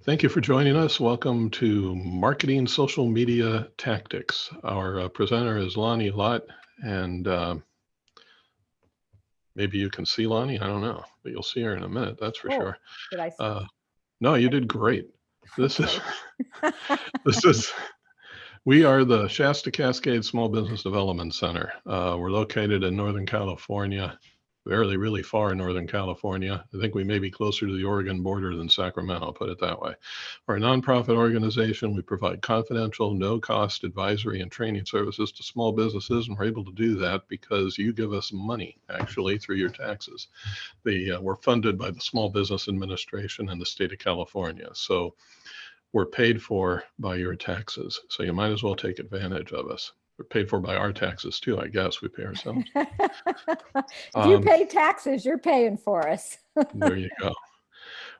Thank you for joining us. Welcome to Marketing Social Media Tactics. Our presenter is Lani Lott, and maybe you can see Lani, I don't know, but you'll see her in a minute, that's for sure. Did I see? No, you did great. This Okay. we are the Shasta-Cascade Small Business Development Center. We're located in Northern California, really far in Northern California. I think we may be closer to the Oregon border than Sacramento, put it that way. We're a nonprofit organization. We provide confidential, no-cost advisory and training services to small businesses, and we're able to do that because you give us money, actually, through your taxes. We're funded by the Small Business Administration in the state of California. So we're paid for by your taxes. So you might as well take advantage of us. We're paid for by our taxes too, I guess. We pay ourselves. If you pay taxes, you're paying for us. There you go.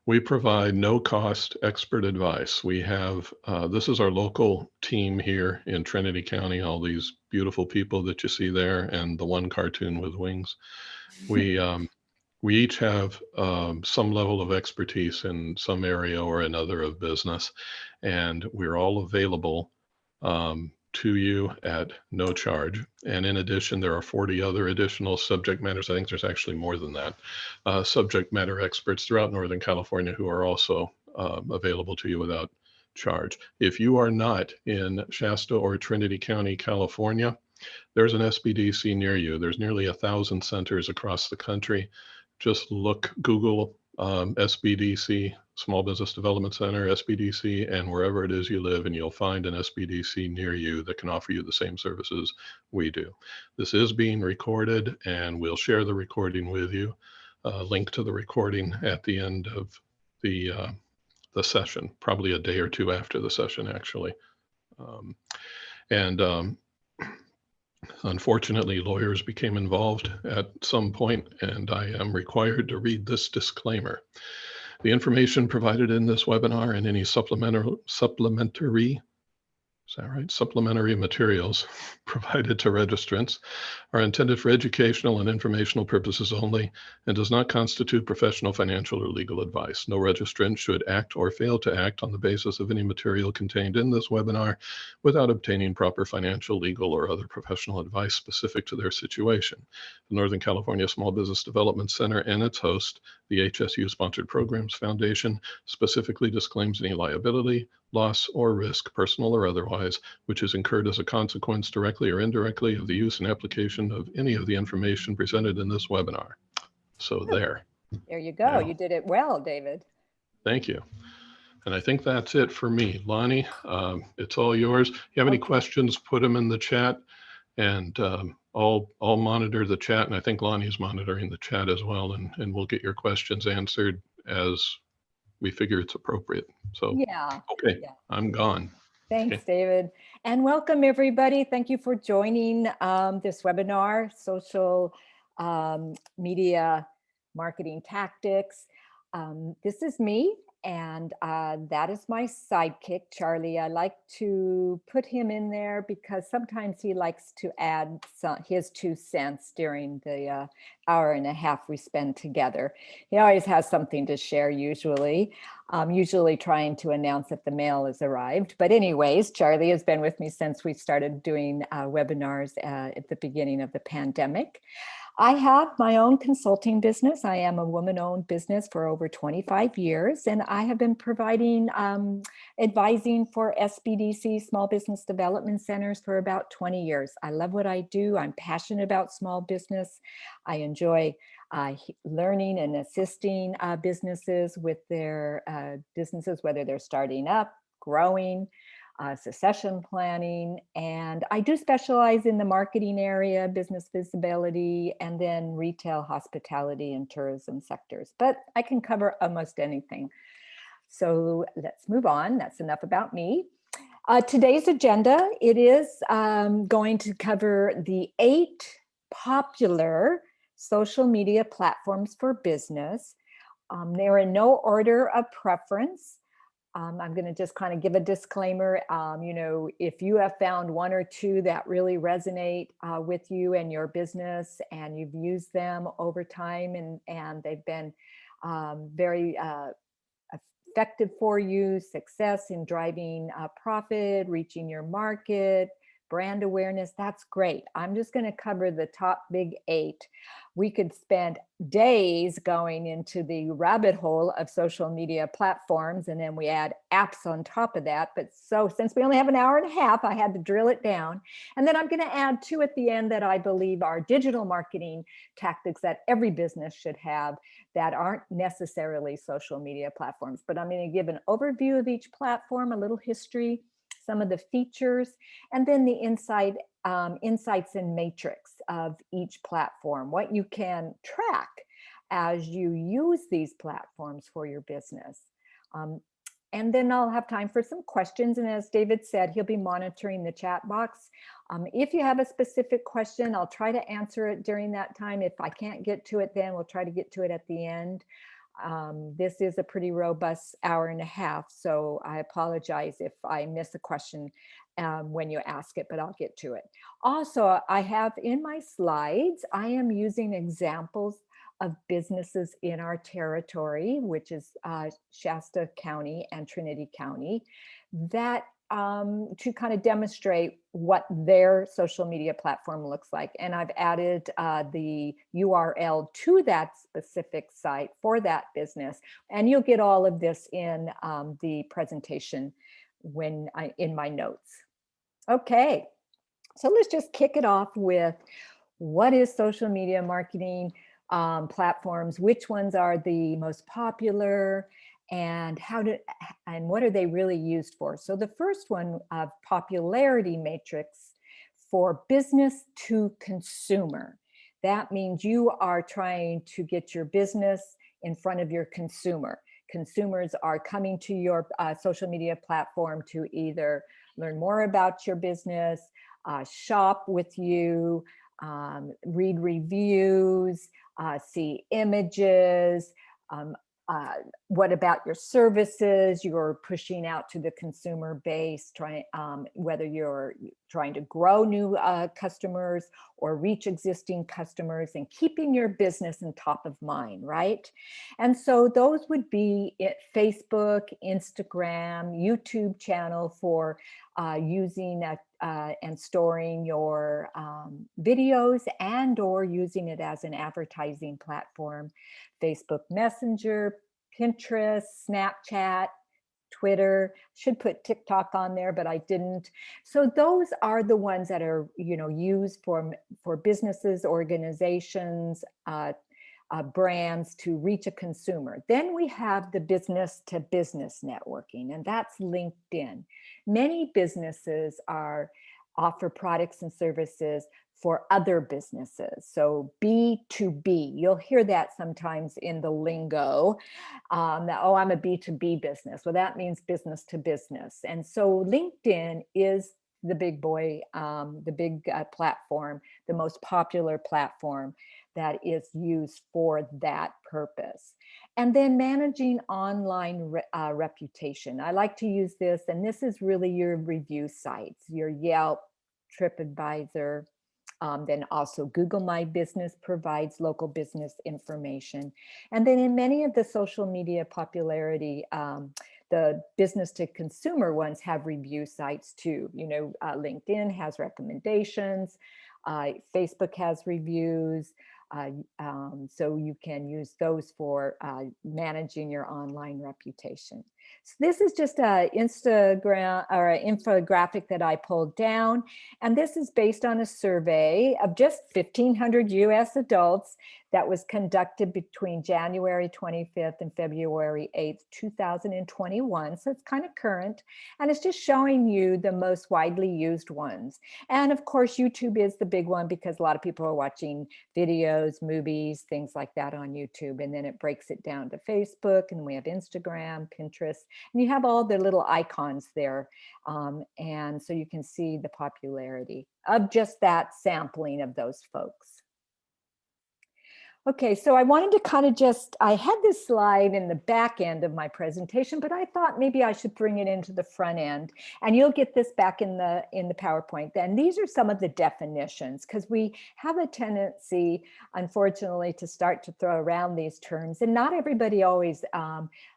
We provide no-cost expert advice. We have, this is our local team here in Trinity County, all these beautiful people that you see there, and the one cartoon with wings. We each have some level of expertise in some area or another of business, and we're all available to you at no charge. And in addition, there are 40 other additional subject matters. I think there's actually more than that. Subject matter experts throughout Northern California who are also available to you without charge. If you are not in Shasta or Trinity County, California, there's an SBDC near you. There's nearly 1,000 centers across the country. Just Google SBDC, Small Business Development Center, SBDC, and wherever it is you live, and you'll find an SBDC near you that can offer you the same services we do. This is being recorded, and we'll share the recording with you. Link to the recording at the end of the session, probably a day or two after the session, actually. Unfortunately, lawyers became involved at some point, and I am required to read this disclaimer. The information provided in this webinar and any supplementary materials provided to registrants are intended for educational and informational purposes only and does not constitute professional, financial, or legal advice. No registrant should act or fail to act on the basis of any material contained in this webinar without obtaining proper financial, legal, or other professional advice specific to their situation. The Northern California Small Business Development Center and its host, the HSU Sponsored Programs Foundation, specifically disclaims any liability, loss, or risk, personal or otherwise, which is incurred as a consequence, directly or indirectly, of the use and application of any of the information presented in this webinar. So there. There you go. You did it well, David. Thank you. And I think that's it for me. Lani, it's all yours. If you have any questions, put them in the chat, and I'll monitor the chat, and I think Lani's monitoring the chat as well, and we'll get your questions answered as we figure it's appropriate. So, yeah. Okay, yeah. I'm gone. Thanks, okay. David. And welcome, everybody. Thank you for joining this webinar, Social Media Marketing Tactics. This is me, and that is my sidekick, Charlie. I like to put him in there because sometimes he likes to add his 2 cents during the hour and a half we spend together. He always has something to share, usually. Usually trying to announce that the mail has arrived. But anyways, Charlie has been with me since we started doing webinars at the beginning of the pandemic. I have my own consulting business. I am a woman-owned business for over 25 years, and I have been providing advising for SBDC, Small Business Development Centers, for about 20 years. I love what I do. I'm passionate about small business. I enjoy learning and assisting businesses with their businesses, whether they're starting up, growing, succession planning, and I do specialize in the marketing area, business visibility, and then retail, hospitality, and tourism sectors, but I can cover almost anything. So let's move on. That's enough about me. Today's agenda, it is going to cover the 8 popular social media platforms for business. They're in no order of preference. I'm going to just kind of give a disclaimer. You know, if you have found 1 or 2 that really resonate with you and your business, and you've used them over time, and they've been very effective for you, success in driving profit, reaching your market, brand awareness. That's great. I'm just going to cover the top big 8. We could spend days going into the rabbit hole of social media platforms, and then we add apps on top of that. But so since we only have an hour and a half, I had to drill it down. And then I'm going to add 2 at the end that I believe are digital marketing tactics that every business should have that aren't necessarily social media platforms. But I'm going to give an overview of each platform, a little history, some of the features, and then the insights and matrix of each platform, what you can track as you use these platforms for your business. And then I'll have time for some questions. And as David said, he'll be monitoring the chat box. If you have a specific question, I'll try to answer it during that time. If I can't get to it then, we'll try to get to it at the end. This is a pretty robust hour and a half, so I apologize if I miss a question when you ask it, but I'll get to it. Also, I have in my slides, I am using examples of businesses in our territory, which is Shasta County and Trinity County, that to kind of demonstrate what their social media platform looks like. And I've added the URL to that specific site for that business. And you'll get all of this in the presentation in my notes. Okay, so let's just kick it off with what is social media marketing platforms, which ones are the most popular, and what are they really used for? So the first one, popularity matrix for business to consumer. That means you are trying to get your business in front of your consumer. Consumers are coming to your social media platform to either learn more about your business, shop with you, read reviews, see images, what about your services you're pushing out to the consumer base, whether you're trying to grow new customers or reach existing customers and keeping your business in top of mind, right? And so those would be Facebook, Instagram, YouTube channel for using and storing your videos and or using it as an advertising platform. Facebook Messenger, Pinterest, Snapchat, Twitter. Should put TikTok on there, but I didn't. So those are the ones that are, used for businesses, organizations, brands to reach a consumer. Then we have the business to business networking, and that's LinkedIn. Many businesses offer products and services for other businesses. So B2B, you'll hear that sometimes in the lingo, that, oh, I'm a B2B business. Well, that means business to business. And so LinkedIn is the big boy, the big platform, the most popular platform that is used for that purpose. And then managing online reputation. I like to use this, and this is really your review sites, your Yelp, TripAdvisor. Then also Google My Business provides local business information. And then in many of the social media popularity, the business to consumer ones have review sites too. LinkedIn has recommendations, Facebook has reviews. So you can use those for managing your online reputation. So this is just an Instagram or an infographic that I pulled down. And this is based on a survey of just 1,500 US adults that was conducted between January 25th and February 8th, 2021. So it's kind of current. And it's just showing you the most widely used ones. And of course, YouTube is the big one because a lot of people are watching videos, movies, things like that on YouTube. And then it breaks it down to Facebook, and we have Instagram, Pinterest, and you have all the little icons there. And so you can see the popularity of just that sampling of those folks. Okay, so I wanted to kind of I had this slide in the back end of my presentation, but I thought maybe I should bring it into the front end, and you'll get this back in the PowerPoint. Then these are some of the definitions, because we have a tendency, unfortunately, to start to throw around these terms, and not everybody always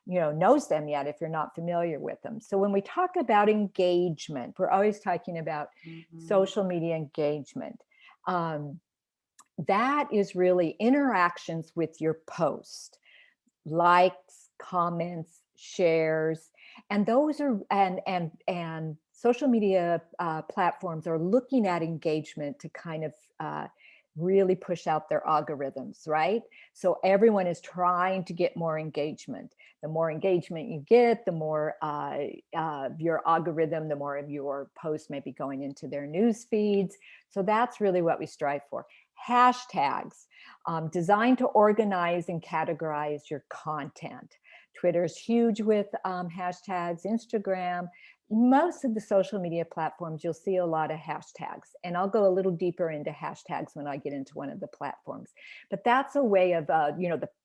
knows them yet if you're not familiar with them. So when we talk about engagement, we're always talking about social media engagement. That is really interactions with your post, likes, comments, shares, and those are and social media platforms are looking at engagement to kind of really push out their algorithms, right? So everyone is trying to get more engagement. The more engagement you get, the more your algorithm, the more of your posts may be going into their news feeds. So that's really what we strive for. Hashtags, designed to organize and categorize your content. Twitter's huge with hashtags, Instagram. Most of the social media platforms, you'll see a lot of hashtags. And I'll go a little deeper into hashtags when I get into one of the platforms. But that's a way of,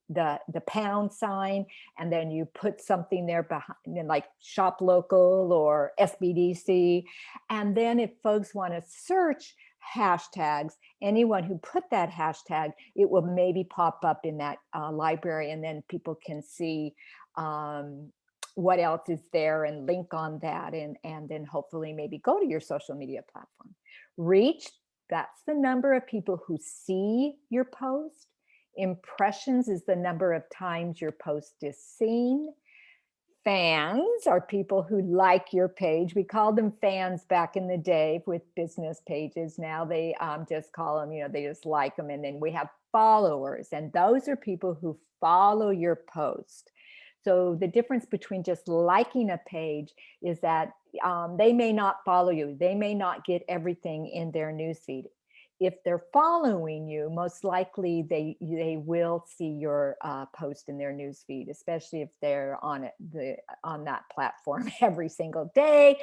the pound sign, and then you put something there behind, like shop local or SBDC. And then if folks want to search hashtags, anyone who put that hashtag, it will maybe pop up in that library, and then people can see what else is there and link on that, and then hopefully maybe go to your social media platform. Reach, that's the number of people who see your post. Impressions is the number of times your post is seen. Fans are people who like your page. We called them fans back in the day with business pages. Now they just call them, they just like them. And then we have followers, and those are people who follow your post. So the difference between just liking a page is that they may not follow you. They may not get everything in their newsfeed. If they're following you, most likely they will see your post in their newsfeed, especially if they're on that platform every single day,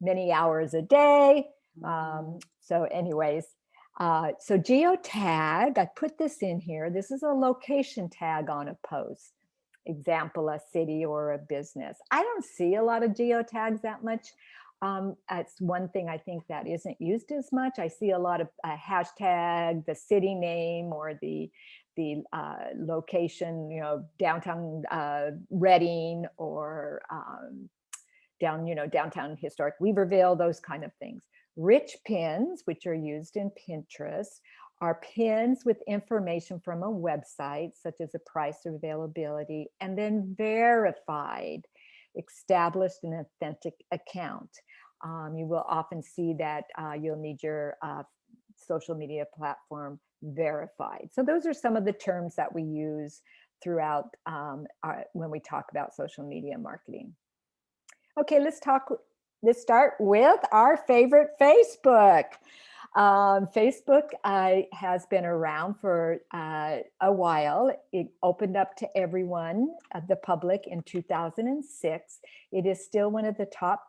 many hours a day. So anyways, so geotag, I put this in here. This is a location tag on a post. Example, a city or a business. I don't see a lot of geotags that much. It's one thing I think that isn't used as much. I see a lot of hashtag, the city name or the location, downtown Reading or downtown historic Weaverville, those kind of things. Rich pins, which are used in Pinterest, are pins with information from a website, such as a price or availability, and then verified, established an authentic account. You will often see that you'll need your social media platform verified. So those are some of the terms that we use throughout when we talk about social media marketing. Okay, let's start with our favorite, Facebook. Facebook has been around for a while. It opened up to everyone, the public, in 2006. It is still one of the top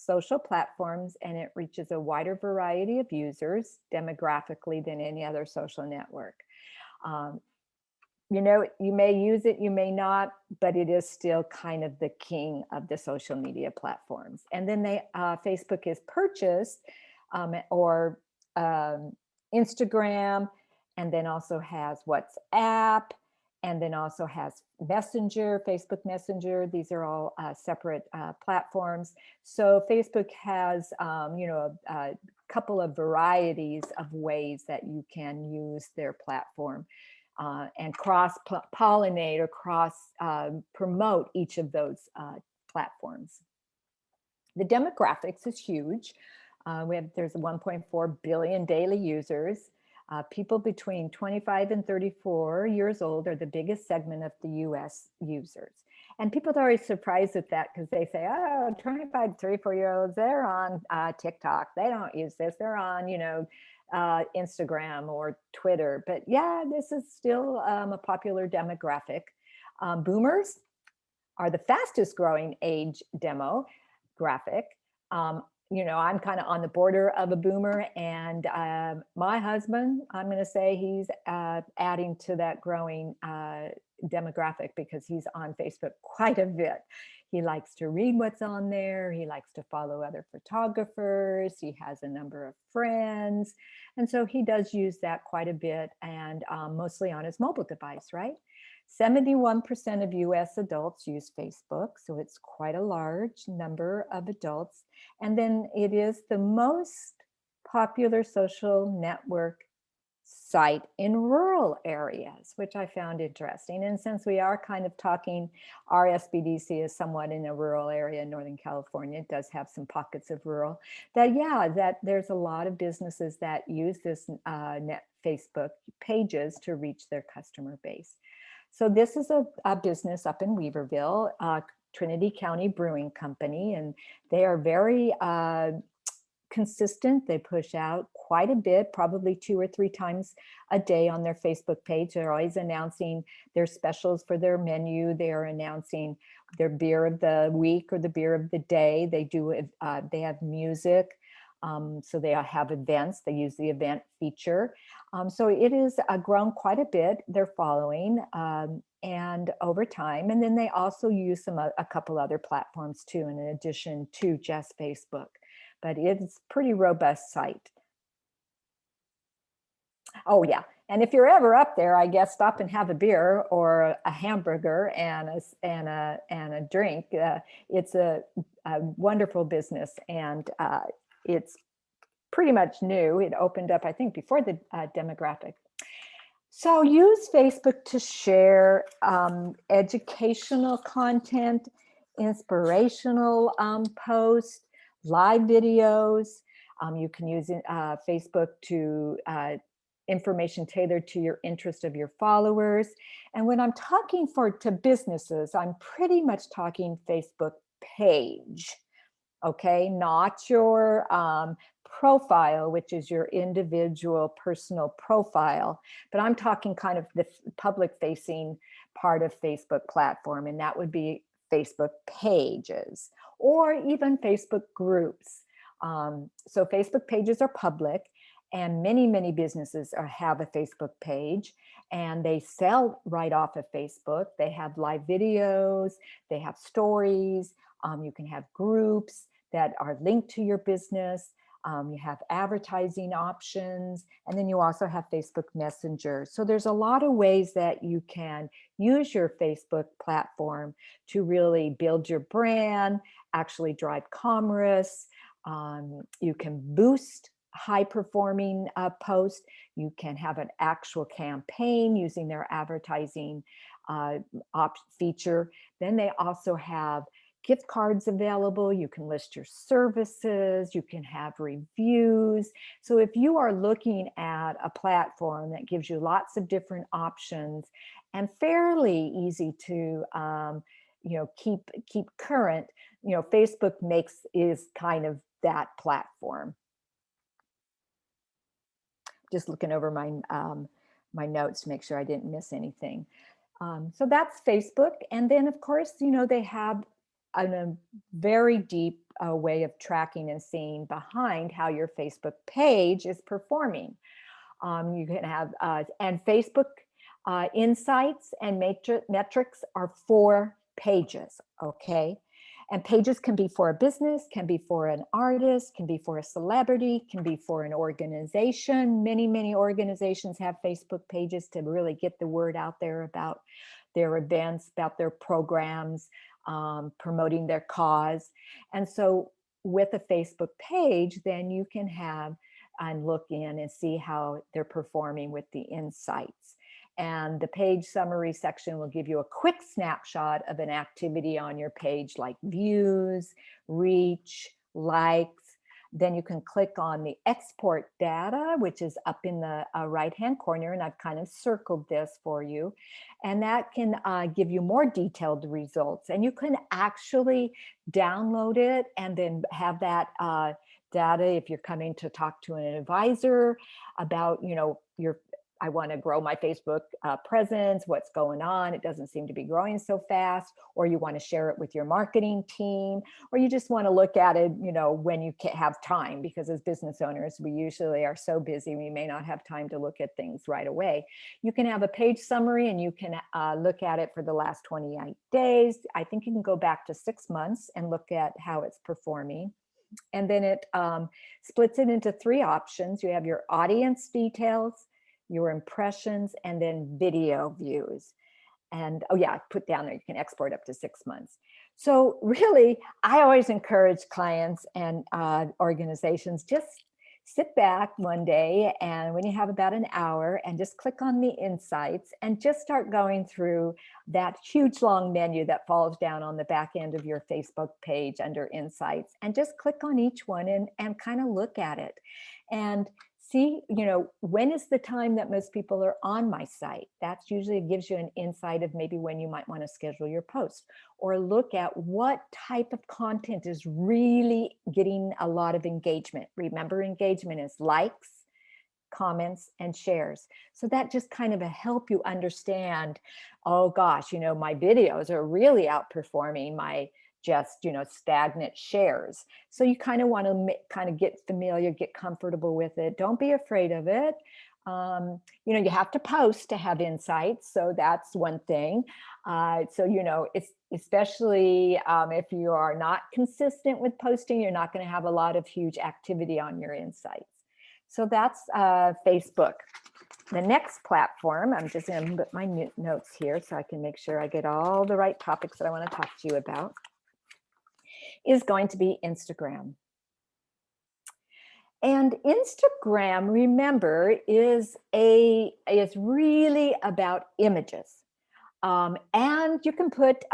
social platforms, and it reaches a wider variety of users demographically than any other social network. You may use it, you may not, but it is still kind of the king of the social media platforms. And then Facebook is purchased or Instagram, and then also has WhatsApp, and then also has Messenger, Facebook Messenger. These are all separate platforms. So Facebook has, a couple of varieties of ways that you can use their platform and cross-pollinate or cross-promote each of those platforms. The demographics is huge. There's 1.4 billion daily users. People between 25 and 34 years old are the biggest segment of the US users. And people are always surprised at that, because they say, oh, 25 to 34-year-olds, they're on TikTok. They don't use this. They're on, Instagram or Twitter. But yeah, this is still a popular demographic. Boomers are the fastest growing age demographic. I'm kind of on the border of a boomer, and my husband, I'm going to say he's adding to that growing demographic because he's on Facebook quite a bit. He likes to read what's on there. He likes to follow other photographers. He has a number of friends. And so he does use that quite a bit, and mostly on his mobile device, right? 71% of US adults use Facebook, so it's quite a large number of adults. And then it is the most popular social network site in rural areas, which I found interesting. And since we are kind of talking, our SBDC is somewhat in a rural area in Northern California, it does have some pockets of rural, that there's a lot of businesses that use this net Facebook pages to reach their customer base. So this is a business up in Weaverville, Trinity County Brewing Company, and they are very consistent. They push out quite a bit, probably 2 or 3 times a day on their Facebook page. They're always announcing their specials for their menu. They are announcing their beer of the week or the beer of the day. They have music. So they have events. They use the event feature. So it is grown quite a bit, their following, and over time. And then they also use a couple other platforms too, in addition to just Facebook. But it's a pretty robust site. Oh yeah, and if you're ever up there, I guess stop and have a beer or a hamburger and a drink. It's a wonderful business, and it's pretty much new. It opened up, I think, before the demographic. So use Facebook to share educational content, inspirational posts, live videos. You can use Facebook to information tailored to your interest of your followers. And when I'm talking to businesses, I'm pretty much talking Facebook page, okay? Not your profile, which is your individual personal profile, but I'm talking kind of the public facing part of Facebook platform, and that would be Facebook pages or even Facebook groups. So Facebook pages are public, and many businesses have a Facebook page, and they sell right off of Facebook. They have live videos, they have stories, you can have groups that are linked to your business. You have advertising options, and then you also have Facebook Messenger. So there's a lot of ways that you can use your Facebook platform to really build your brand, actually drive commerce. You can boost high-performing posts. You can have an actual campaign using their advertising feature. Then they also have gift cards available. You can list your services. You can have reviews. So if you are looking at a platform that gives you lots of different options and fairly easy to keep current, Facebook is kind of that platform. Just looking over my notes to make sure I didn't miss anything. So that's Facebook. And then of course, they have a very deep way of tracking and seeing behind how your Facebook page is performing. You can have, and Facebook insights and metrics are for pages, okay? And pages can be for a business, can be for an artist, can be for a celebrity, can be for an organization. Many organizations have Facebook pages to really get the word out there about their events, about their programs, promoting their cause. And so with a Facebook page, then you can have and look in and see how they're performing with the insights. And the page summary section will give you a quick snapshot of an activity on your page, like views, reach, likes. Then you can click on the export data, which is up in the right-hand corner, and I've kind of circled this for you. And that can give you more detailed results. And you can actually download it and then have that data if you're coming to talk to an advisor about, your I want to grow my Facebook presence, what's going on, it doesn't seem to be growing so fast, or you want to share it with your marketing team, or you just want to look at it, when you have time, because as business owners, we usually are so busy, we may not have time to look at things right away. You can have a page summary, and you can look at it for the last 28 days. I think you can go back to 6 months and look at how it's performing. And then it splits it into 3 options. You have your audience details, your impressions, and then video views. And oh yeah, put down there, you can export up to 6 months. So really, I always encourage clients and organizations, just sit back one day, and when you have about an hour, and just click on the insights and just start going through that huge long menu that falls down on the back end of your Facebook page under insights, and just click on each one and kind of look at it and see, when is the time that most people are on my site? That's usually gives you an insight of maybe when you might want to schedule your post, or look at what type of content is really getting a lot of engagement. Remember, engagement is likes, comments, and shares. So that just kind of help you understand, oh gosh, my videos are really outperforming my just stagnant shares. So you kind of want to kind of get familiar, get comfortable with it. Don't be afraid of it. You have to post to have insights, so that's one thing. So it's especially if you are not consistent with posting, you're not going to have a lot of huge activity on your insights. So that's Facebook. The next platform, I'm just going to put my notes here so I can make sure I get all the right topics that I want to talk to you about, is going to be Instagram. And Instagram, remember, is really about images. And you can put,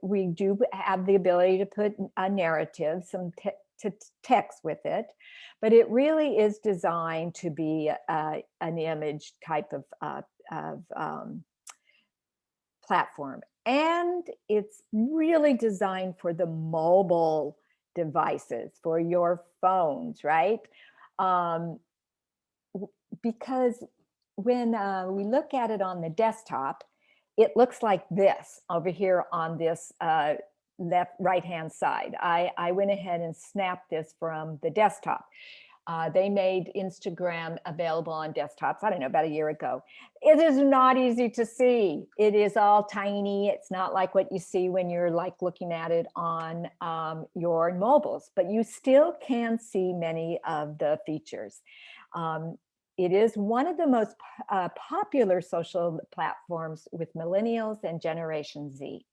we do have the ability to put a narrative, some text with it, but it really is designed to be an image type of platform. And it's really designed for the mobile devices, for your phones, right? Because when we look at it on the desktop, it looks like this over here on this right hand side. I went ahead and snapped this from the desktop. They made Instagram available on desktops, I don't know, about a year ago. It is not easy to see. It is all tiny. It's not like what you see when you're like looking at it on your mobiles, but you still can see many of the features. It is one of the most popular social platforms with millennials and Generation Z.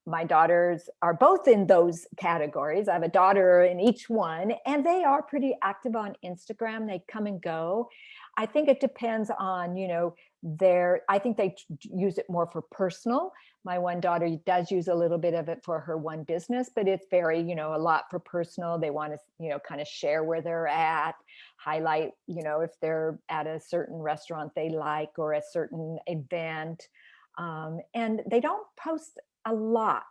My daughters are both in those categories. I have a daughter in each one, and they are pretty active on Instagram. They come and go. I think it depends on, I think they use it more for personal. My one daughter does use a little bit of it for her one business, but it's very, a lot for personal. They want to, kind of share where they're at, highlight, if they're at a certain restaurant they like or a certain event. And they don't post a lot.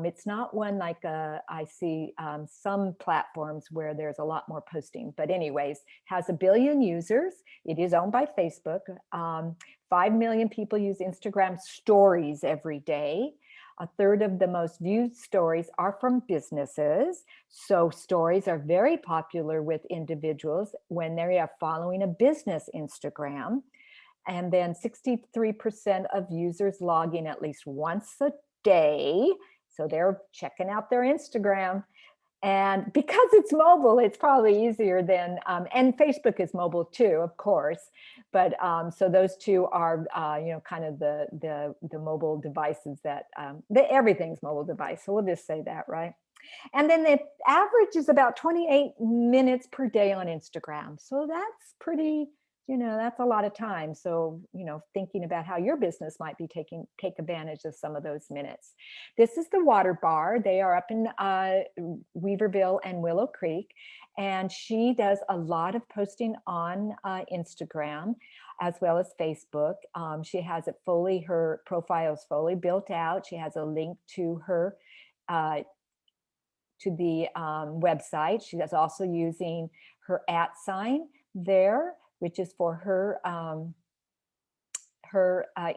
It's not one like I see some platforms where there's a lot more posting, but anyways, has 1 billion users. It is owned by Facebook. 5 million people use Instagram stories every day. 1/3 of the most viewed stories are from businesses. So stories are very popular with individuals when they are following a business Instagram. And then 63% of users log in at least once a day. So they're checking out their Instagram. And because it's mobile, it's probably easier than, and Facebook is mobile too, of course. But so those two are, kind of the mobile devices that, everything's mobile device. So we'll just say that, right? And then the average is about 28 minutes per day on Instagram. So that's pretty, that's a lot of time. So, thinking about how your business might be take advantage of some of those minutes. This is the Water Bar. They are up in Weaverville and Willow Creek. And she does a lot of posting on Instagram as well as Facebook. She has it fully, her profile is fully built out. She has a link to her to the website. She is also using her @ sign there which is for her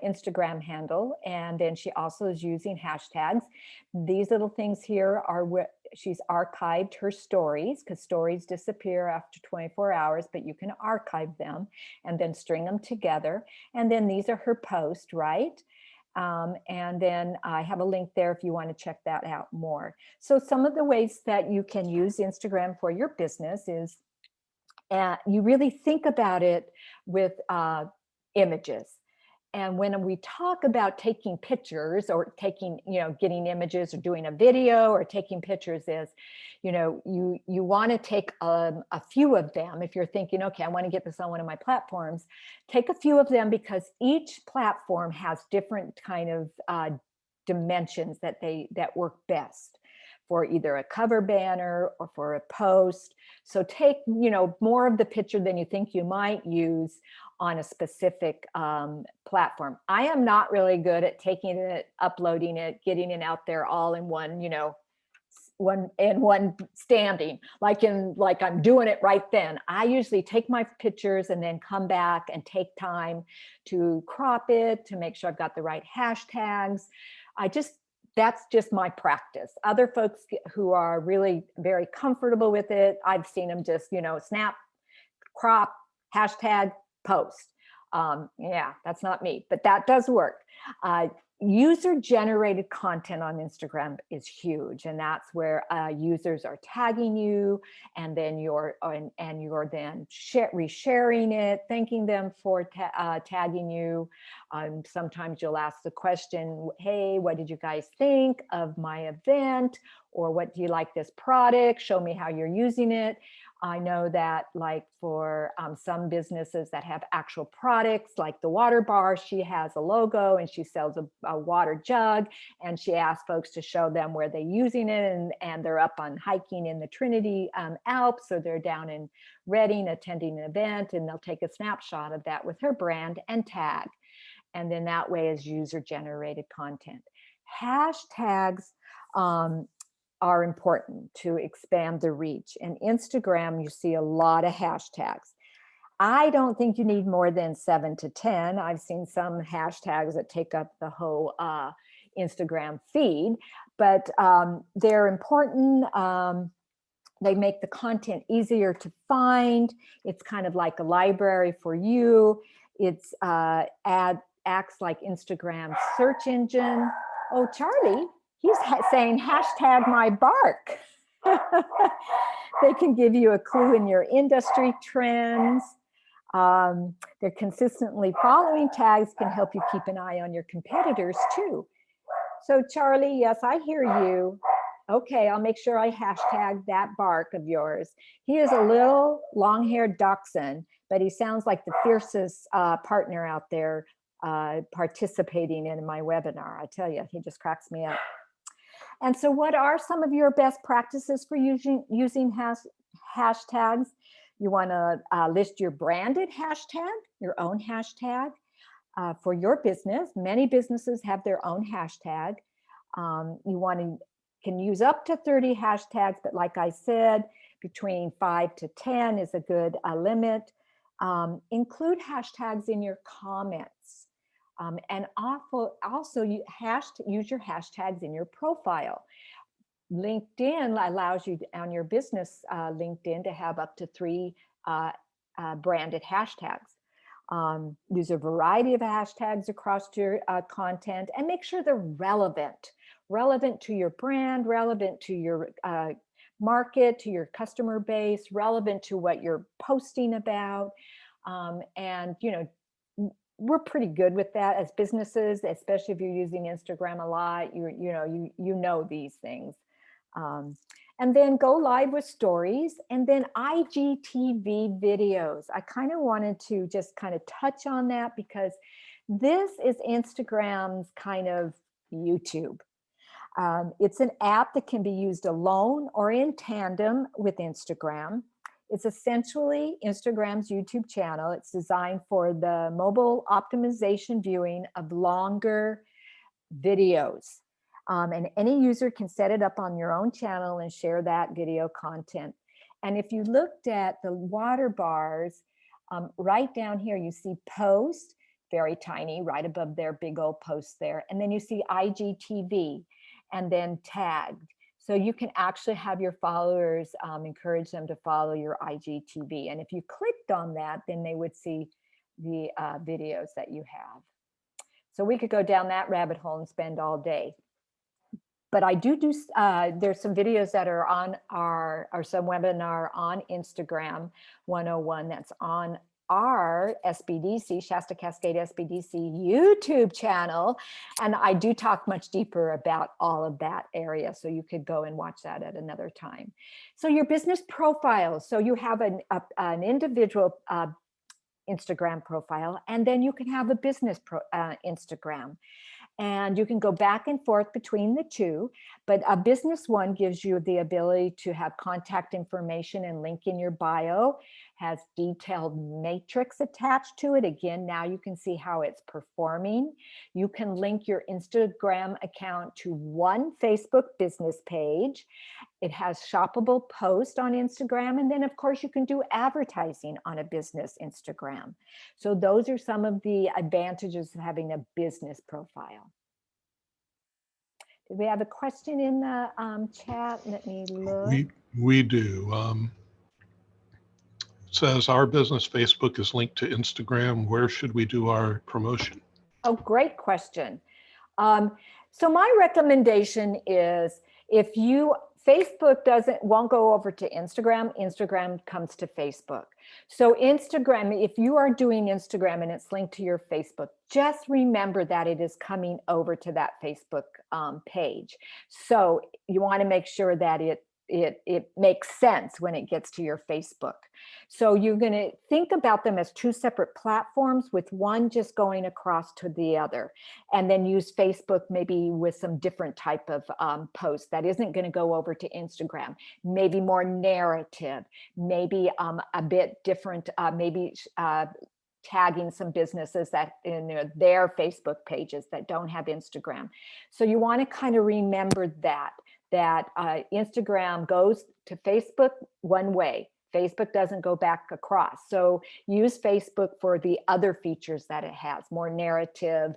Instagram handle. And then she also is using hashtags. These little things here are what she's archived her stories, because stories disappear after 24 hours, but you can archive them and then string them together. And then these are her posts, right? And then I have a link there if you want to check that out more. So some of the ways that you can use Instagram for your business is, you really think about it with images. And when we talk about taking pictures or taking, getting images or doing a video or taking pictures is, you want to take a few of them. If you're thinking, okay, I want to get this on one of my platforms, take a few of them, because each platform has different kind of dimensions that work best for either a cover banner or for a post. So take, more of the picture than you think you might use on a specific platform. I am not really good at taking it, uploading it, getting it out there all in one, one standing, like I'm doing it right then. I usually take my pictures and then come back and take time to crop it, to make sure I've got the right hashtags. That's just my practice. Other folks who are really very comfortable with it, I've seen them just, snap, crop, hashtag, post. Yeah, that's not me, but that does work. User-generated content on Instagram is huge, and that's where users are tagging you, and then you're then resharing it, thanking them for tagging you. Sometimes you'll ask the question, "Hey, what did you guys think of my event?" Or, "What do you like this product? Show me how you're using it." I know that, like, for some businesses that have actual products, like the water bar, she has a logo and she sells a water jug, and she asks folks to show them where they're using it, and they're up on hiking in the Trinity Alps, or they're down in Reading attending an event, and they'll take a snapshot of that with her brand and tag. And then that way is user-generated content. Hashtags are important to expand the reach. And Instagram, you see a lot of hashtags. I don't think you need more than 7 to 10. I've seen some hashtags that take up the whole Instagram feed, but they're important. They make the content easier to find. It's kind of like a library for you. It's acts like Instagram search engine. Oh, Charlie, he's saying hashtag my bark. They can give you a clue in your industry trends. They're consistently following tags can help you keep an eye on your competitors too. So Charlie, yes, I hear you. Okay, I'll make sure I hashtag that bark of yours. He is a little long-haired dachshund, but he sounds like the fiercest partner out there participating in my webinar. I tell you, he just cracks me up. And so what are some of your best practices for using hashtags? You want to list your branded hashtag, your own hashtag for your business. Many businesses have their own hashtag. You can use up to 30 hashtags, but like I said, between 5 to 10 is a good limit. Include hashtags in your comments. And also use your hashtags in your profile. LinkedIn allows you on your business LinkedIn to have up to 3 branded hashtags. Use a variety of hashtags across your content, and make sure they're relevant to your brand, relevant to your market, to your customer base, relevant to what you're posting about. And we're pretty good with that as businesses, especially if you're using Instagram a lot. You know these things. And then go live with stories, and then IGTV videos. I kind of wanted to just kind of touch on that, because this is Instagram's kind of YouTube. It's an app that can be used alone or in tandem with Instagram. It's essentially Instagram's YouTube channel. It's designed for the mobile optimization viewing of longer videos. And any user can set it up on your own channel and share that video content. And if you looked at the water bars, Right down here, you see post, very tiny, right above their big old post there. And then you see IGTV and then tagged. So you can actually have your followers, encourage them to follow your IGTV. And if you clicked on that, then they would see the videos that you have. So we could go down that rabbit hole and spend all day. But I do, there's some videos that are on or some webinar on Instagram 101 that's on our SBDC, Shasta-Cascade SBDC YouTube channel. And I do talk much deeper about all of that area. So you could go and watch that at another time. So your business profile. So you have an individual Instagram profile, and then you can have a business Instagram. And you can go back and forth between the two, but a business one gives you the ability to have contact information and link in your bio, has detailed matrix attached to it. Again, now you can see how it's performing. You can link your Instagram account to one Facebook business page. It has shoppable posts on Instagram. And then of course you can do advertising on a business Instagram. So those are some of the advantages of having a business profile. Did we have a question in the chat? Let me look. We do. It says our business Facebook is linked to Instagram. Where should we do our promotion? Oh, great question. So my recommendation is if you Facebook won't go over to Instagram, Instagram comes to Facebook. So Instagram, if you are doing Instagram and it's linked to your Facebook, just remember that it is coming over to that Facebook page. So you want to make sure that it makes sense when it gets to your Facebook. So you're going to think about them as two separate platforms, with one just going across to the other, and then use Facebook maybe with some different type of post that isn't going to go over to Instagram, maybe more narrative, maybe a bit different, maybe tagging some businesses that in their Facebook pages that don't have Instagram. So you want to kind of remember that Instagram goes to Facebook one way. Facebook doesn't go back across. So use Facebook for the other features that it has, more narrative,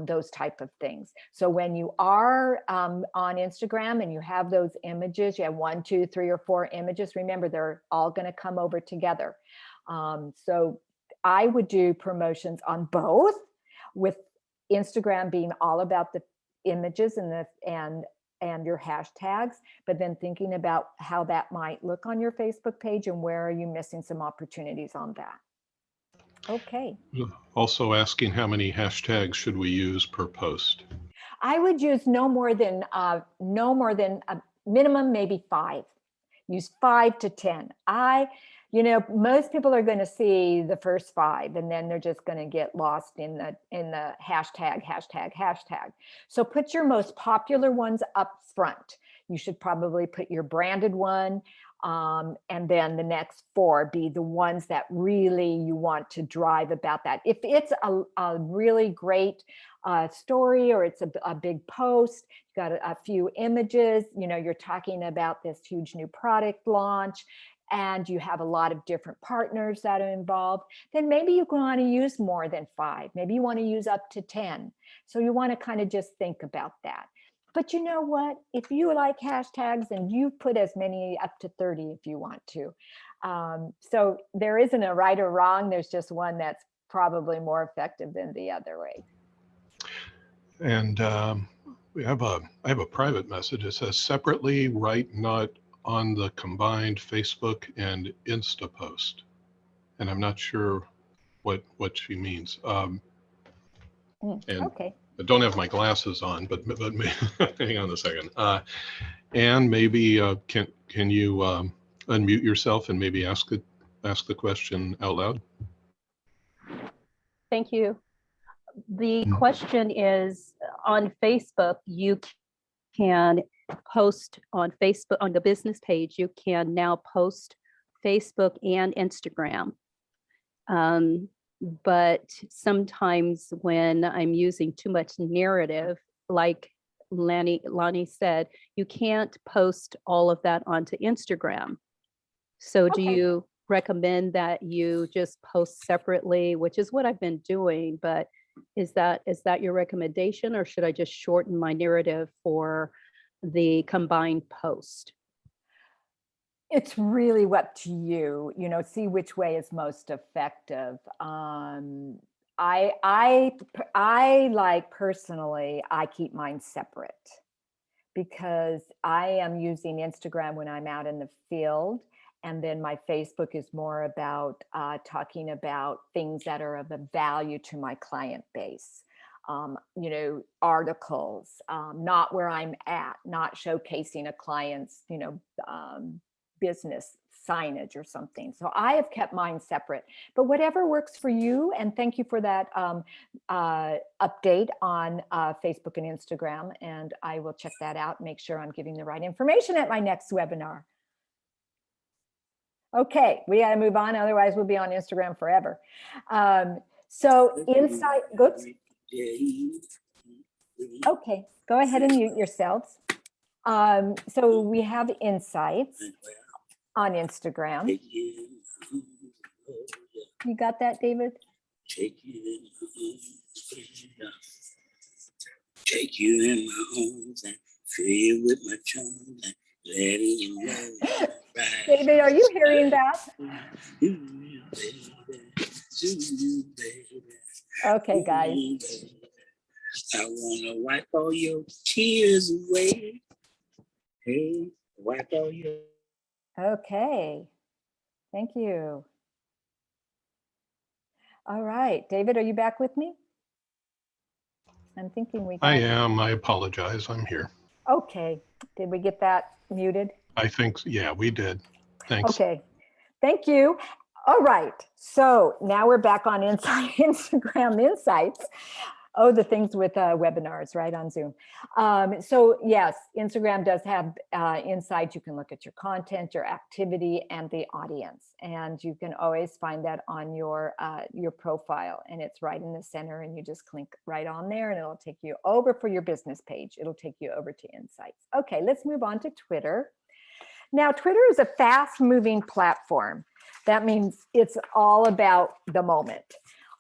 those type of things. So when you are on Instagram and you have those images, you have 1, 2, 3, or 4 images, remember they're all going to come over together. So I would do promotions on both, with Instagram being all about the images and your hashtags, but then thinking about how that might look on your Facebook page and where are you missing some opportunities on that. Okay. Also asking how many hashtags should we use per post? I would use no more than a minimum, maybe 5. Use 5 to 10. Most people are going to see the first 5 and then they're just going to get lost in the hashtag. So put your most popular ones up front. You should probably put your branded one, and then the next 4 be the ones that really you want to drive about that. If it's a really great story, or it's a big post, you got a few images, you're talking about this huge new product launch, and you have a lot of different partners that are involved, then maybe you want to use more than 5. Maybe you want to use up to 10. So you want to kind of just think about that. But you know what? If you like hashtags, then you put as many up to 30 if you want to. So there isn't a right or wrong. There's just one that's probably more effective than the other way. And I have a private message. It says separately, write not on the combined Facebook and Insta post. And I'm not sure what she means. Okay. I don't have my glasses on, but hang on a second. And maybe can you unmute yourself and maybe ask the question out loud? Thank you. The question is, on Facebook, you can post on Facebook, on the business page, you can now post Facebook and Instagram. But sometimes when I'm using too much narrative, like Lani said, you can't post all of that onto Instagram. So do Okay. you recommend that you just post separately, which is what I've been doing, but is that your recommendation, or should I just shorten my narrative for the combined post? It's really up to you, see which way is most effective. I like personally, I keep mine separate because I am using Instagram when I'm out in the field. And then my Facebook is more about talking about things that are of a value to my client base. Articles, not where I'm at, not showcasing a client's, business signage or something. So I have kept mine separate, but whatever works for you. And thank you for that update on Facebook and Instagram. And I will check that out, make sure I'm giving the right information at my next webinar. Okay, we got to move on. Otherwise we'll be on Instagram forever. So inside, oops. Okay, go ahead and mute yourselves. So we have insights on Instagram. You got that, David? Take you in my arms and fill you with my charms and letting you know. David, are you hearing that? Okay, guys. I wanna wipe all your tears away. Hey, wipe all your. Okay, thank you. All right, David, are you back with me? I'm thinking we got... I am. I apologize. I'm here. Okay, did we get that muted? I think, yeah, we did. Thanks. Okay, thank you. All right, so now we're back on Instagram Insights. Oh, the things with webinars, right, on Zoom. So yes, Instagram does have insights. You can look at your content, your activity, and the audience. And you can always find that on your profile. And it's right in the center. And you just click right on there and it'll take you over for your business page. It'll take you over to Insights. Okay, let's move on to Twitter. Now, Twitter is a fast-moving platform. That means it's all about the moment.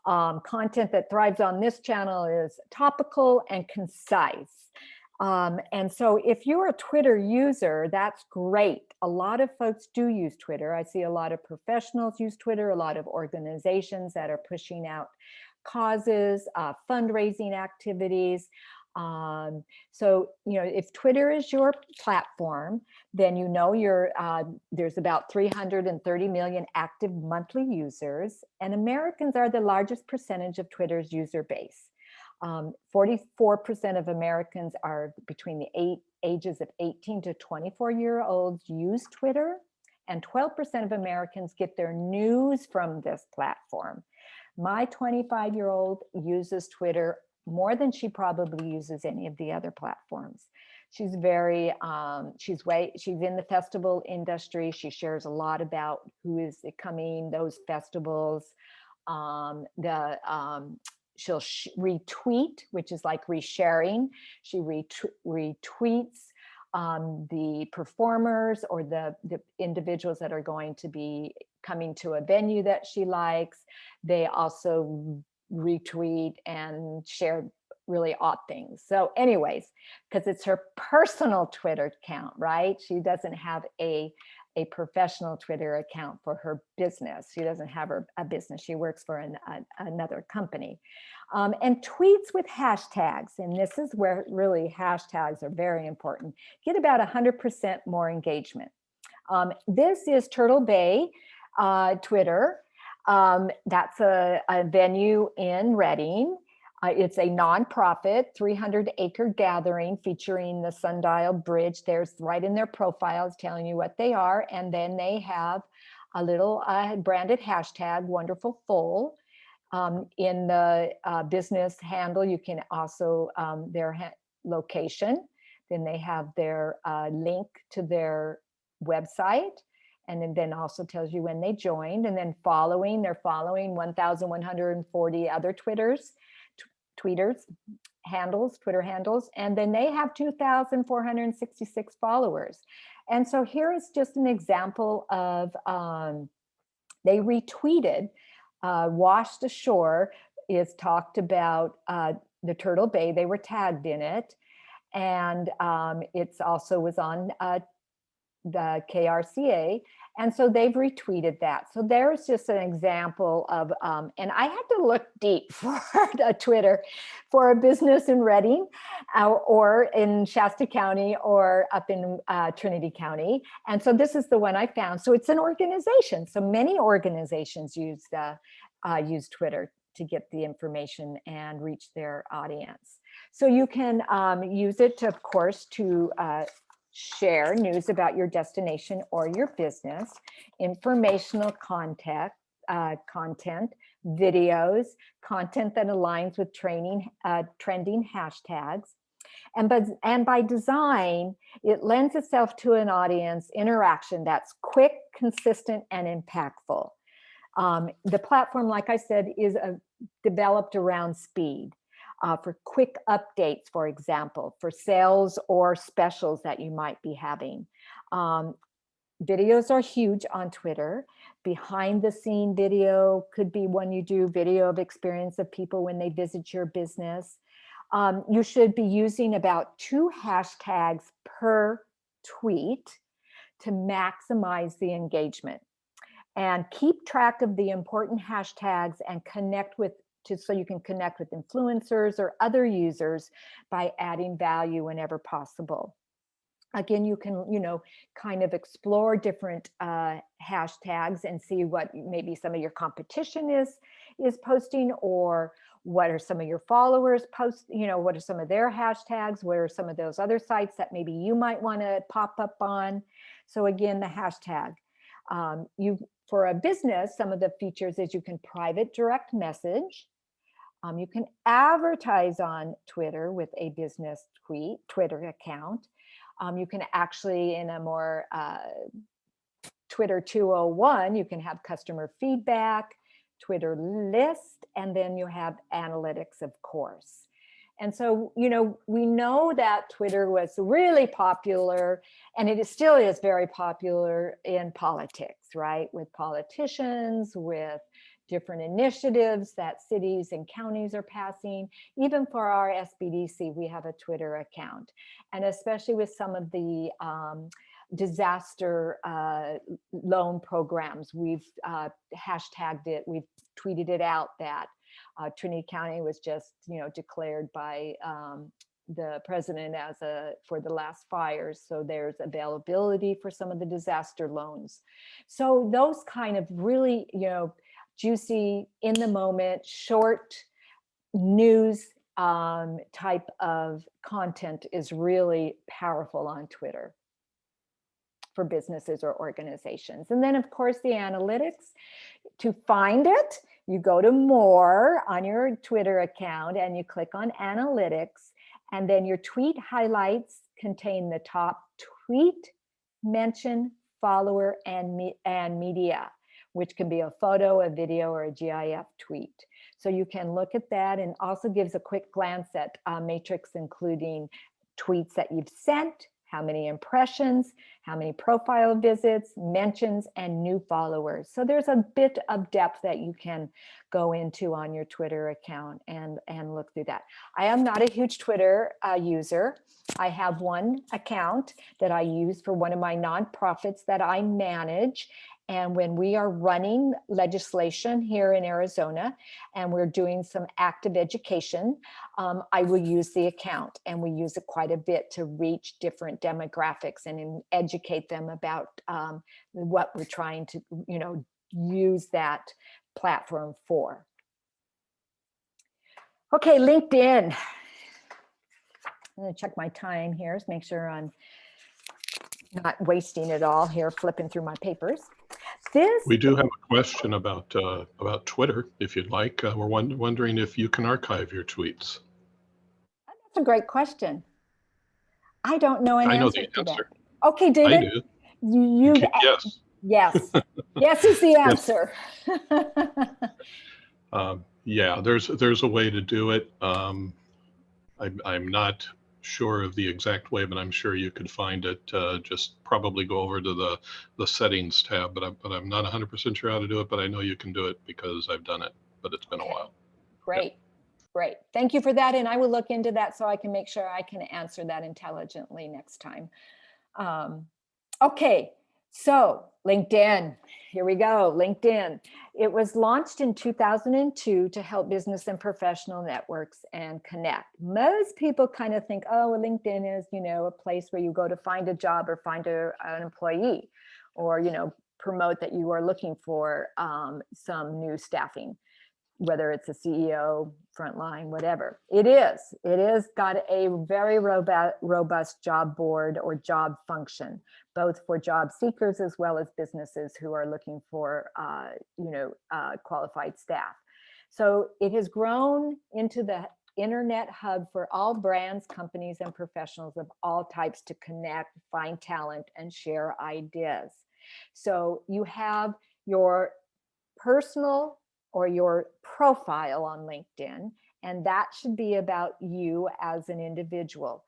Content that thrives on this channel is topical and concise. And so if you're a Twitter user, that's great. A lot of folks do use Twitter. I see a lot of professionals use Twitter, a lot of organizations that are pushing out causes, fundraising activities. So, if Twitter is your platform, then there's about 330 million active monthly users, and Americans are the largest percentage of Twitter's user base. 44% of Americans are between the ages of 18 to 24-year-olds use Twitter, and 12% of Americans get their news from this platform. My 25-year-old uses Twitter more than she probably uses any of the other platforms. She's very, she's in the festival industry. She shares a lot about who is coming, those festivals. She'll retweet, which is like resharing. She retweets the performers or the individuals that are going to be coming to a venue that she likes. They also retweet and share really odd things. So anyways, because it's her personal Twitter account, right? She doesn't have a professional Twitter account for her business. She doesn't have a business. She works for another company. And tweets with hashtags. And this is where really hashtags are very important. Get about 100% more engagement. This is Turtle Bay Twitter. That's a venue in Reading. It's a nonprofit 300-acre gathering featuring the Sundial Bridge. There's right in their profiles telling you what they are. And then they have a little branded hashtag, Wonderful Full. In the business handle, you can also their location. Then they have their link to their website. And then also tells you when they joined, and then they're following 1,140 other Twitter handles, and then they have 2,466 followers. And so here is just an example of they retweeted, washed ashore is talked about the Turtle Bay. They were tagged in it. And it's also was on the KRCA. And so they've retweeted that. So there's just an example of, and I had to look deep for a Twitter for a business in Redding or in Shasta County or up in Trinity County. And so this is the one I found. So it's an organization. So many organizations use Twitter to get the information and reach their audience. So you can use it, of course, to share news about your destination or your business, informational content, videos, content that aligns with trending hashtags. And by design, it lends itself to an audience interaction that's quick, consistent, and impactful. The platform, like I said, is developed around speed. For quick updates, for example, for sales or specials that you might be having. Videos are huge on Twitter. Behind the scene video could be when you do video of experience of people when they visit your business. You should be using about 2 hashtags per tweet to maximize the engagement. And keep track of the important hashtags and connect with so you can connect with influencers or other users by adding value whenever possible. Again, you can, kind of explore different hashtags and see what maybe some of your competition is posting, or what are some of your followers post, what are some of their hashtags, what are some of those other sites that maybe you might want to pop up on. So again, the hashtag. For a business, some of the features is you can private direct message. You can advertise on Twitter with a business Twitter account. You can actually, in a more Twitter 201, you can have customer feedback, Twitter list, and then you have analytics, of course. And so, we know that Twitter was really popular, and it still is very popular in politics, right? With politicians, with different initiatives that cities and counties are passing. Even for our SBDC, we have a Twitter account. And especially with some of the disaster loan programs, we've hashtagged it, we've tweeted it out that Trinity County was just, declared by the president as for the last fires. So there's availability for some of the disaster loans. So those kind of really, juicy, in the moment, short news type of content is really powerful on Twitter for businesses or organizations. And then, of course, the analytics. To find it, you go to more on your Twitter account and you click on analytics, and then your tweet highlights contain the top tweet, mention, follower, and media, which can be a photo, a video, or a GIF tweet. So you can look at that, and also gives a quick glance at matrix, including tweets that you've sent, how many impressions, how many profile visits, mentions, and new followers. So there's a bit of depth that you can go into on your Twitter account and look through that. I am not a huge Twitter user. I have one account that I use for one of my nonprofits that I manage. And when we are running legislation here in Arizona and we're doing some active education, I will use the account, and we use it quite a bit to reach different demographics and educate them about what we're trying to, use that platform for. Okay, LinkedIn. I'm going to check my time here to make sure I'm not wasting it all here, flipping through my papers. We do have a question about Twitter, if you'd like. We're wondering if you can archive your tweets. That's a great question. I don't know an answer to that. Okay, I David. do. Yes. Yes. Yes is the answer. Yeah, there's a way to do it. I'm not sure of the exact way, but I'm sure you could find it. Just probably go over to the settings tab, but I'm not 100% sure how to do it, but I know you can do it because I've done it, but it's been a while. Great. Great. Thank you for that. And I will look into that so I can make sure I can answer that intelligently next time. Okay. So LinkedIn, here we go. LinkedIn. It was launched in 2002 to help business and professional networks and connect. Most people kind of think, oh, well, LinkedIn is, a place where you go to find a job or find an employee, or, promote that you are looking for some new staffing, whether it's a CEO, frontline, whatever. It is got a very robust job board or job function, both for job seekers as well as businesses who are looking for, qualified staff. So it has grown into the internet hub for all brands, companies, and professionals of all types to connect, find talent, and share ideas. So you have your personal or your profile on LinkedIn, and that should be about you as an individual,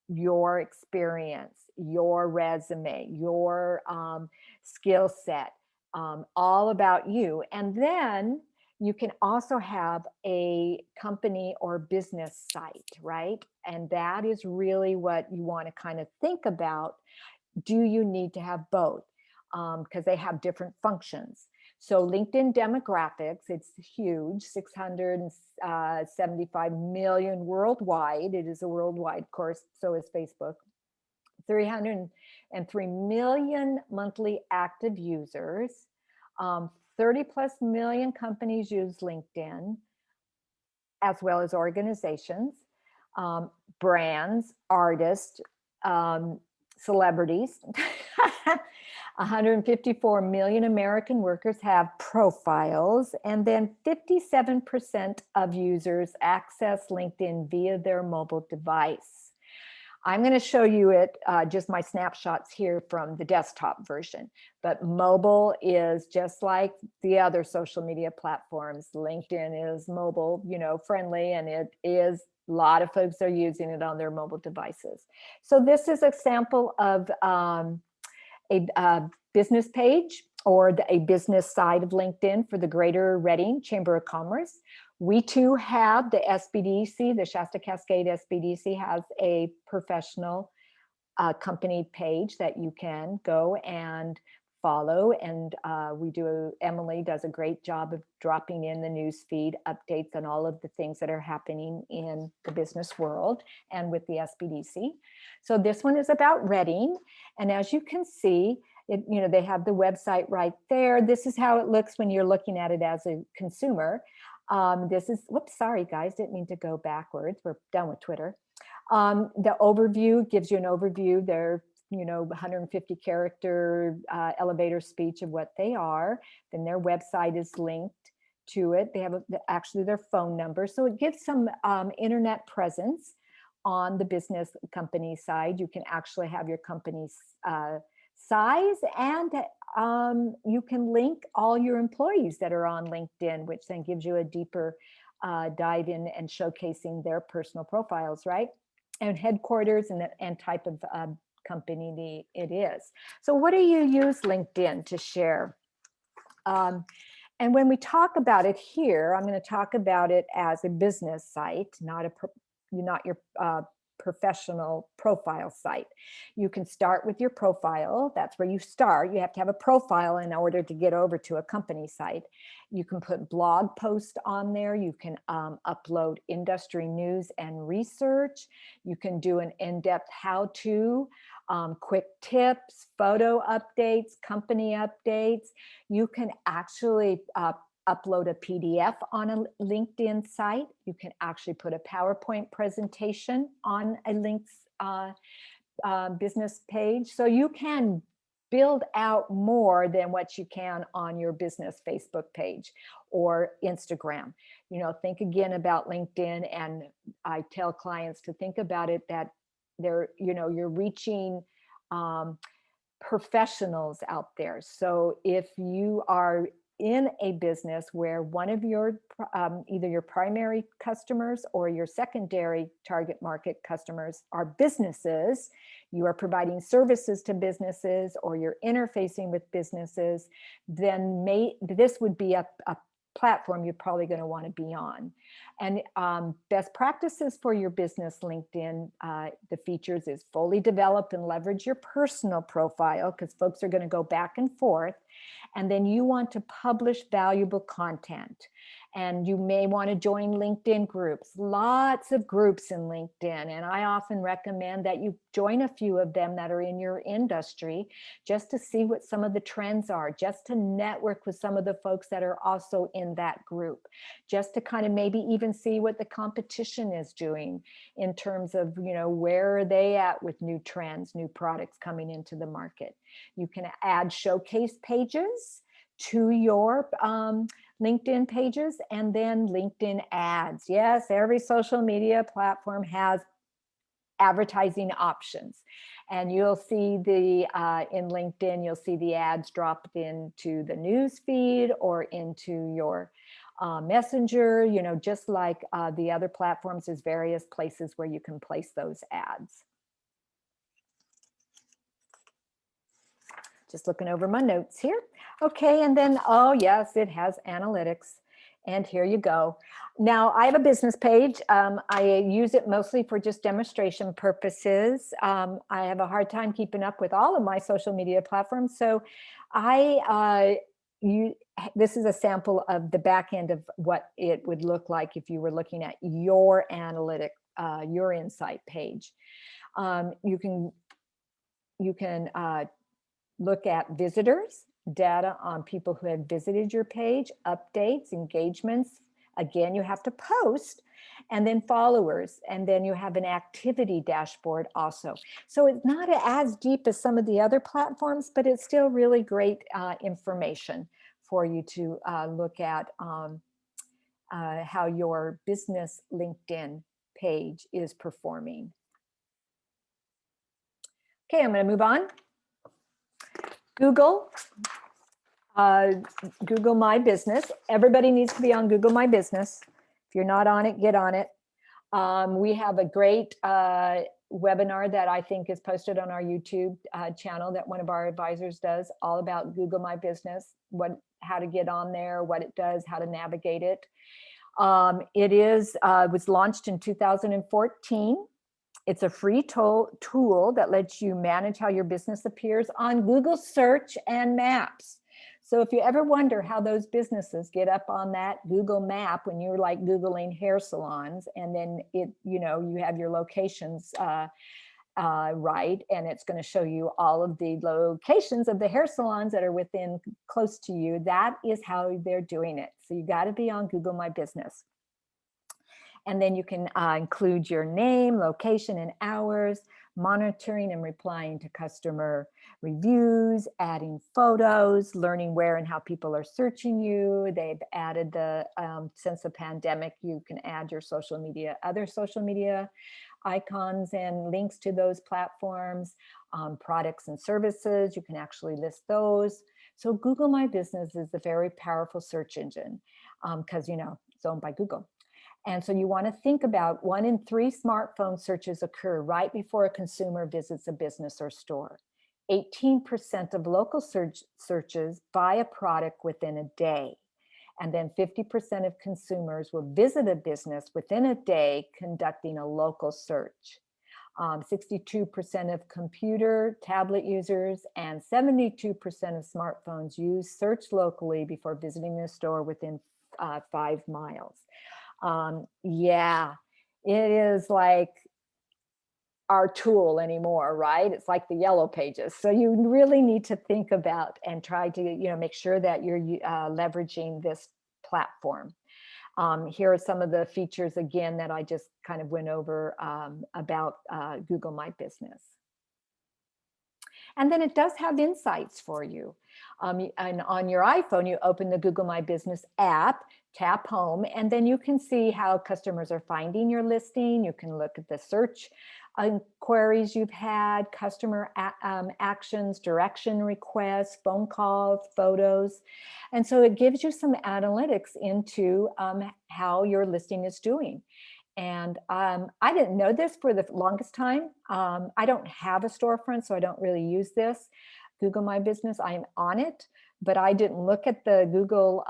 your experience, your resume, your skill set, all about you. And then you can also have a company or business site, right? And that is really what you want to kind of think about. Do you need to have both? Because they have different functions. So LinkedIn demographics, it's huge, 675 million worldwide. It is a worldwide course, so is Facebook. 303 million monthly active users. 30 plus million companies use LinkedIn, as well as organizations, brands, artists, celebrities. 154 million American workers have profiles, and then 57% of users access LinkedIn via their mobile device. I'm going to show you it, just my snapshots here from the desktop version, but mobile is just like the other social media platforms. LinkedIn is mobile, friendly, and it is, a lot of folks are using it on their mobile devices. So this is a sample of a business page or a business side of LinkedIn for the Greater Reading Chamber of Commerce. We too have the SBDC, the Shasta-Cascade SBDC has a professional company page that you can go and follow. And Emily does a great job of dropping in the news feed updates on all of the things that are happening in the business world and with the SBDC. So this one is about Reading. And as you can see, they have the website right there. This is how it looks when you're looking at it as a consumer. This is, whoops, sorry guys, didn't mean to go backwards. We're done with Twitter. The overview gives you an overview. They're 150 character elevator speech of what they are. Then their website is linked to it. They have actually their phone number. So it gives some internet presence on the business company side. You can actually have your company's size, and you can link all your employees that are on LinkedIn, which then gives you a deeper dive in and showcasing their personal profiles, right? And headquarters and type of company it is. So what do you use LinkedIn to share? And when we talk about it here, I'm going to talk about it as a business site, not your professional profile site. You can start with your profile. That's where you start. You have to have a profile in order to get over to a company site. You can put blog posts on there. You can upload industry news and research. You can do an in-depth how-to, quick tips, photo updates, company updates. You can actually upload a PDF on a LinkedIn site. You can actually put a PowerPoint presentation on a link's business page. So you can build out more than what you can on your business Facebook page or Instagram. Think again about LinkedIn, and I tell clients to think about it that you're reaching professionals out there. So if you are in a business where one of your either your primary customers or your secondary target market customers are businesses, you are providing services to businesses, or you're interfacing with businesses, then this would be a platform you're probably going to want to be on. And best practices for your business LinkedIn, the features is fully develop and leverage your personal profile, because folks are going to go back and forth. And then you want to publish valuable content. And you may want to join LinkedIn groups, lots of groups in LinkedIn. And I often recommend that you join a few of them that are in your industry, just to see what some of the trends are, just to network with some of the folks that are also in that group, just to kind of maybe even see what the competition is doing in terms of, you know, where are they at with new trends, new products coming into the market. You can add showcase pages to your LinkedIn pages, and then LinkedIn ads. Yes, every social media platform has advertising options, and you'll see the in LinkedIn, you'll see the ads dropped into the news feed or into your messenger, you know, just like the other platforms. There's various places where you can place those ads. Just looking over my notes here. Okay, and then, oh yes, it has analytics. And here you go. Now I have a business page. I use it mostly for just demonstration purposes. I have a hard time keeping up with all of my social media platforms. So this is a sample of the back end of what it would look like if you were looking at your analytic, your insight page. You can look at visitors, data on people who have visited your page, updates, engagements. Again, you have to post, and then followers, and then you have an activity dashboard also. So it's not as deep as some of the other platforms, but it's still really great information for you to look at how your business LinkedIn page is performing. Okay, I'm going to move on. Google, Google My Business. Everybody needs to be on Google My Business. If you're not on it, get on it. We have a great webinar that I think is posted on our YouTube channel that one of our advisors does, all about Google My Business, how to get on there, what it does, how to navigate it. It was launched in 2014. It's a free tool that lets you manage how your business appears on Google Search and Maps. So if you ever wonder how those businesses get up on that Google map when you're like Googling hair salons, and then you have your locations right, and it's going to show you all of the locations of the hair salons that are close to you. That is how they're doing it. So you got to be on Google My Business. And then you can include your name, location, and hours, monitoring and replying to customer reviews, adding photos, learning where and how people are searching you. They've added since the pandemic, you can add your other social media icons and links to those platforms, products and services. You can actually list those. So Google My Business is a very powerful search engine because, it's owned by Google. And so you want to think about 1 in 3 smartphone searches occur right before a consumer visits a business or store. 18% of local searches buy a product within a day. And then 50% of consumers will visit a business within a day conducting a local search. 62% of computer, tablet users, and 72% of smartphones use search locally before visiting a store within 5 miles. Yeah, it is like our tool anymore, right? It's like the yellow pages. So you really need to think about and try to, make sure that you're leveraging this platform. Here are some of the features again that I just kind of went over about Google My Business. And then it does have insights for you. And on your iPhone, you open the Google My Business app, tap home, and then you can see how customers are finding your listing. You can look at the search inquiries you've had, customer actions, direction requests, phone calls, photos. And so it gives you some analytics into how your listing is doing. And I didn't know this for the longest time. I don't have a storefront, so I don't really use this. Google My Business, I'm on it, but I didn't look at the Google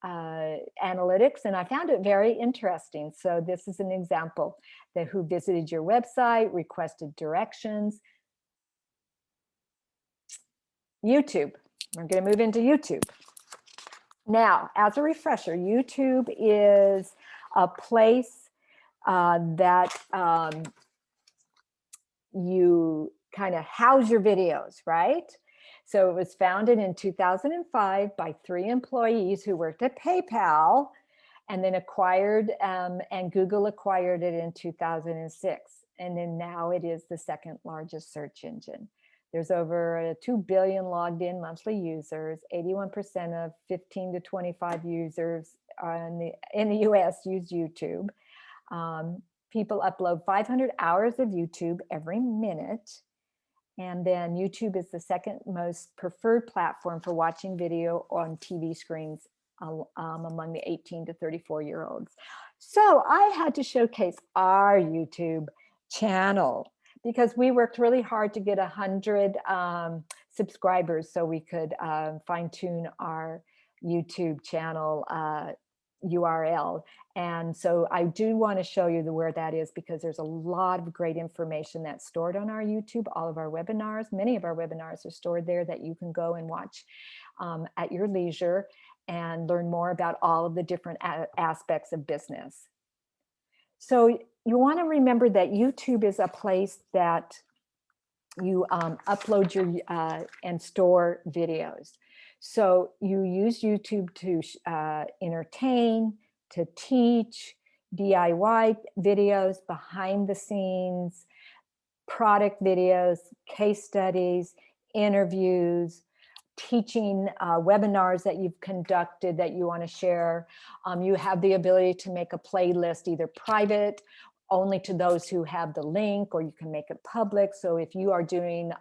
analytics, and I found it very interesting. So this is an example that who visited your website, requested directions. YouTube, we're going to move into YouTube. Now, as a refresher, YouTube is a place that you kind of house your videos, right? So it was founded in 2005 by 3 employees who worked at PayPal, and then acquired, and Google acquired it in 2006. And then now it is the second largest search engine. There's over 2 billion logged in monthly users. 81% of 15 to 25 users in the US use YouTube. People upload 500 hours of YouTube every minute. And then YouTube is the second most preferred platform for watching video on TV screens among the 18 to 34-year-olds. So I had to showcase our YouTube channel because we worked really hard to get 100 subscribers so we could fine tune our YouTube channel URL. And so I do want to show you where that is, because there's a lot of great information that's stored on our YouTube. All of our webinars, many of our webinars are stored there that you can go and watch at your leisure and learn more about all of the different aspects of business. So you want to remember that YouTube is a place that you upload your and store videos. So you use YouTube to entertain, to teach, DIY videos, behind the scenes, product videos, case studies, interviews, teaching webinars that you've conducted that you want to share. You have the ability to make a playlist, either private, only to those who have the link, or you can make it public. So if you are doing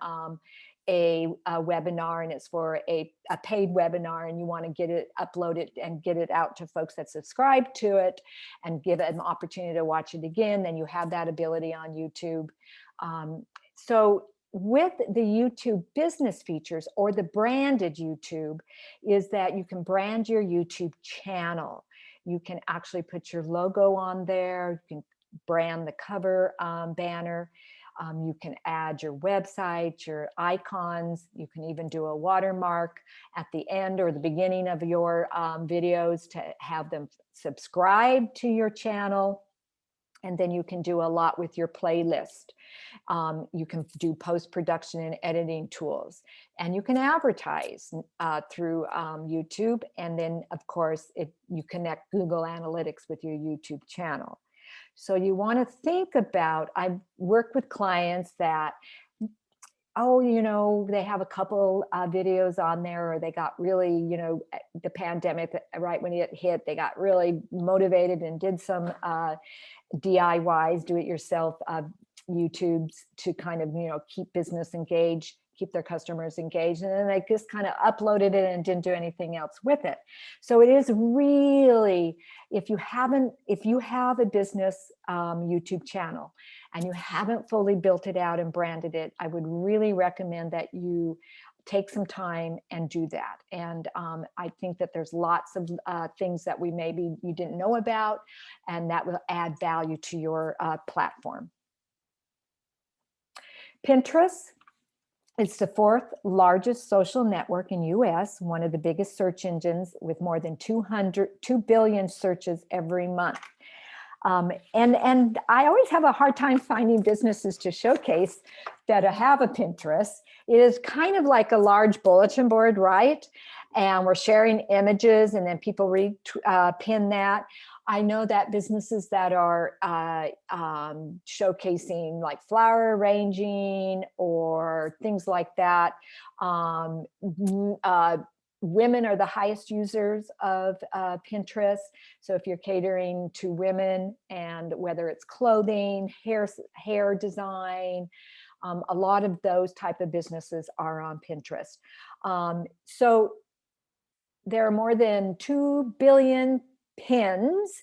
a webinar and it's for a paid webinar and you want to get it uploaded and get it out to folks that subscribe to it and give it an opportunity to watch it again, then you have that ability on YouTube. So with the YouTube business features, or the branded YouTube, is that you can brand your YouTube channel. You can actually put your logo on there. You can brand the cover banner. You can add your website, your icons. You can even do a watermark at the end or the beginning of your videos to have them subscribe to your channel. And then you can do a lot with your playlist. You can do post-production and editing tools. And you can advertise through YouTube. And then, of course, you connect Google Analytics with your YouTube channel. So you want to think about, I've worked with clients that, oh, you know, they have a couple videos on there, or they got really, you know, the pandemic, right when it hit, they got really motivated and did some DIYs, do-it-yourself YouTubes to kind of, you know, keep business engaged, keep their customers engaged, and then they just kind of uploaded it and didn't do anything else with it. So it is really, if you have a business YouTube channel and you haven't fully built it out and branded it, I would really recommend that you take some time and do that. And I think that there's lots of things that maybe you didn't know about, and that will add value to your platform. Pinterest. It's the 4th largest social network in US, one of the biggest search engines with more than 2 billion searches every month. And I always have a hard time finding businesses to showcase that have a Pinterest. It is kind of like a large bulletin board, right? And we're sharing images, and then people pin that. I know that businesses that are showcasing like flower arranging or things like that, Women are the highest users of Pinterest. So if you're catering to women, and whether it's clothing, hair design, a lot of those type of businesses are on Pinterest. So there are more than 2 billion pins,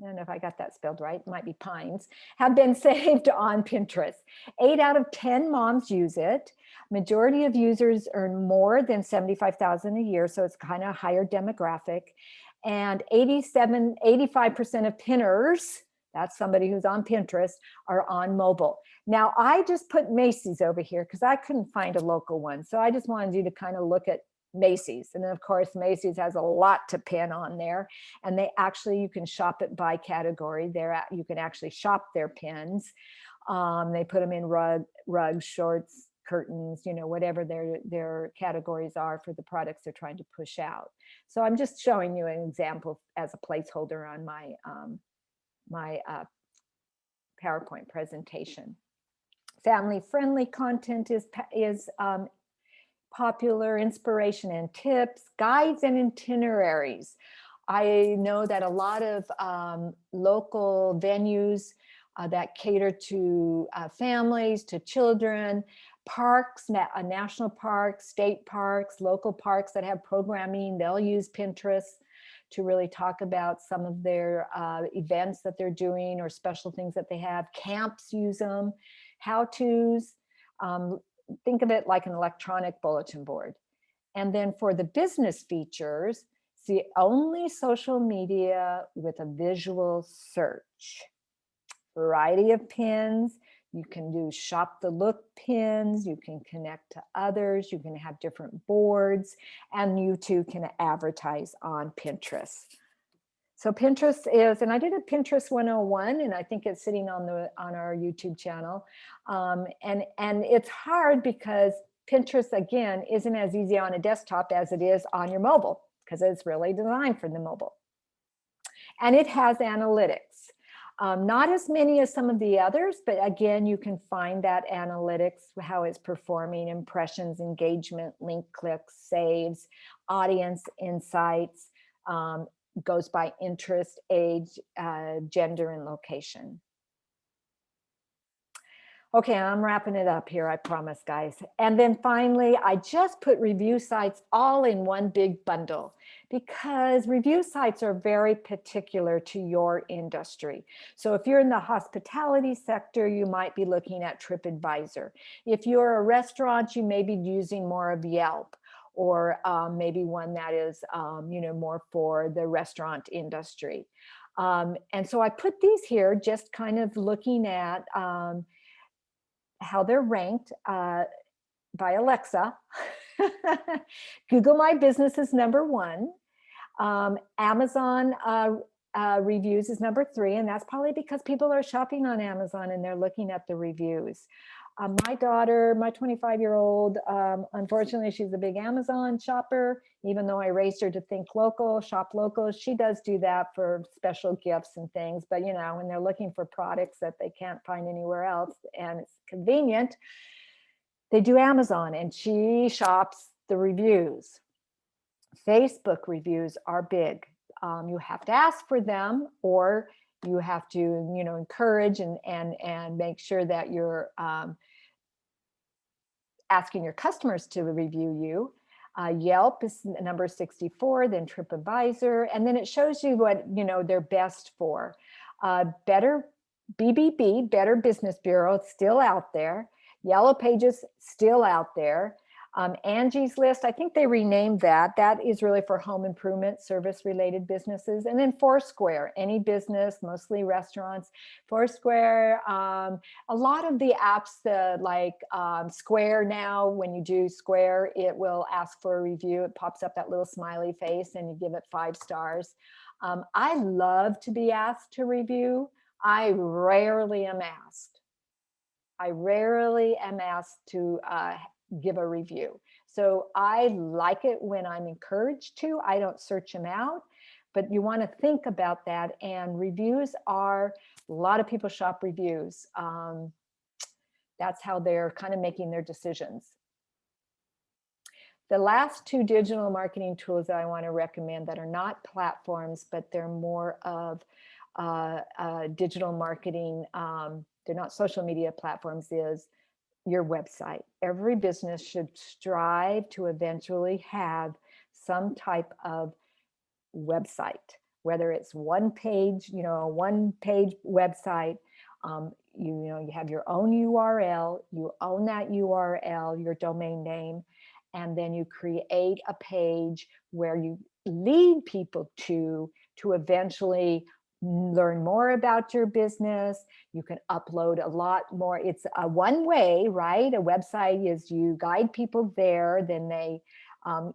I don't know if I got that spelled right, it might be pines, have been saved on Pinterest. 8 out of 10 moms use it. Majority of users earn more than $75,000 a year, so it's kind of a higher demographic. And 85% of pinners, that's somebody who's on Pinterest, are on mobile. Now, I just put Macy's over here because I couldn't find a local one. So I just wanted you to kind of look at Macy's. And then of course, Macy's has a lot to pin on there. And they actually, you can shop it by category. You can actually shop their pins. They put them in rugs, shorts, curtains, whatever their categories are for the products they're trying to push out. So I'm just showing you an example as a placeholder on my PowerPoint presentation. Family-friendly content is popular, inspiration and tips, guides and itineraries. I know that a lot of local venues that cater to families, to children, parks, national parks, state parks, local parks that have programming, they'll use Pinterest to really talk about some of their events that they're doing or special things that they have. Camps use them, how-tos. Think of it like an electronic bulletin board. And then for the business features, see only social media with a visual search. Variety of pins. You can do shop the look pins. You can connect to others. You can have different boards, and you too can advertise on Pinterest. So Pinterest is, and I did a Pinterest 101, and I think it's sitting on our YouTube channel. And it's hard because Pinterest, again, isn't as easy on a desktop as it is on your mobile, because it's really designed for the mobile. And it has analytics. Not as many as some of the others, but again, you can find that analytics, how it's performing, impressions, engagement, link clicks, saves, audience insights, goes by interest, age, gender, and location. Okay, I'm wrapping it up here, I promise, guys. And then finally, I just put review sites all in one big bundle because review sites are very particular to your industry. So if you're in the hospitality sector, you might be looking at TripAdvisor. If you're a restaurant, you may be using more of Yelp, or maybe one that is, more for the restaurant industry. And so I put these here just kind of looking at how they're ranked by Alexa. Google My Business is number 1. Amazon reviews is number 3, and that's probably because people are shopping on Amazon and they're looking at the reviews. My daughter, my 25-year-old, unfortunately, she's a big Amazon shopper. Even though I raised her to think local, shop local, she does do that for special gifts and things. But, when they're looking for products that they can't find anywhere else and it's convenient, they do Amazon, and she shops the reviews. Facebook reviews are big. You have to ask for them, or you have to, encourage and make sure that you're asking your customers to review you. Yelp is number 64, then TripAdvisor, and then it shows you what they're best for. Better BBB, Better Business Bureau, still out there. Yellow Pages, still out there. Angie's List, I think they renamed that. That is really for home improvement, service-related businesses. And then Foursquare, any business, mostly restaurants. Foursquare, a lot of the apps like Square now, when you do Square, it will ask for a review. It pops up that little smiley face and you give it 5 stars. I love to be asked to review. I rarely am asked. To give a review. So I like it when I'm encouraged to. I don't search them out, but you want to think about that. And reviews are, a lot of people shop reviews. That's how they're kind of making their decisions. The last two digital marketing tools that I want to recommend that are not platforms, but they're more of digital marketing, they're not social media platforms, is your website. Every business should strive to eventually have some type of website, whether it's one page, a one-page website. You have your own URL, you own that URL, your domain name, and then you create a page where you lead people to eventually learn more about your business. You can upload a lot more. It's a one way, right? A website is you guide people there, then they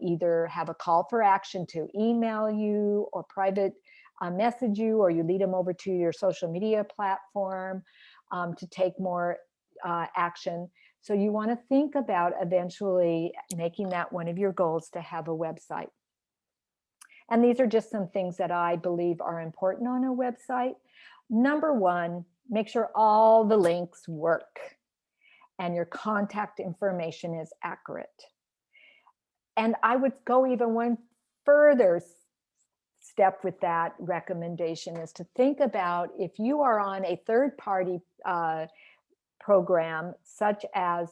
either have a call for action to email you or private message you, or you lead them over to your social media platform to take more action. So you want to think about eventually making that one of your goals, to have a website. And these are just some things that I believe are important on a website. Number one, make sure all the links work and your contact information is accurate. And I would go even one further step with that recommendation, is to think about, if you are on a third-party program, such as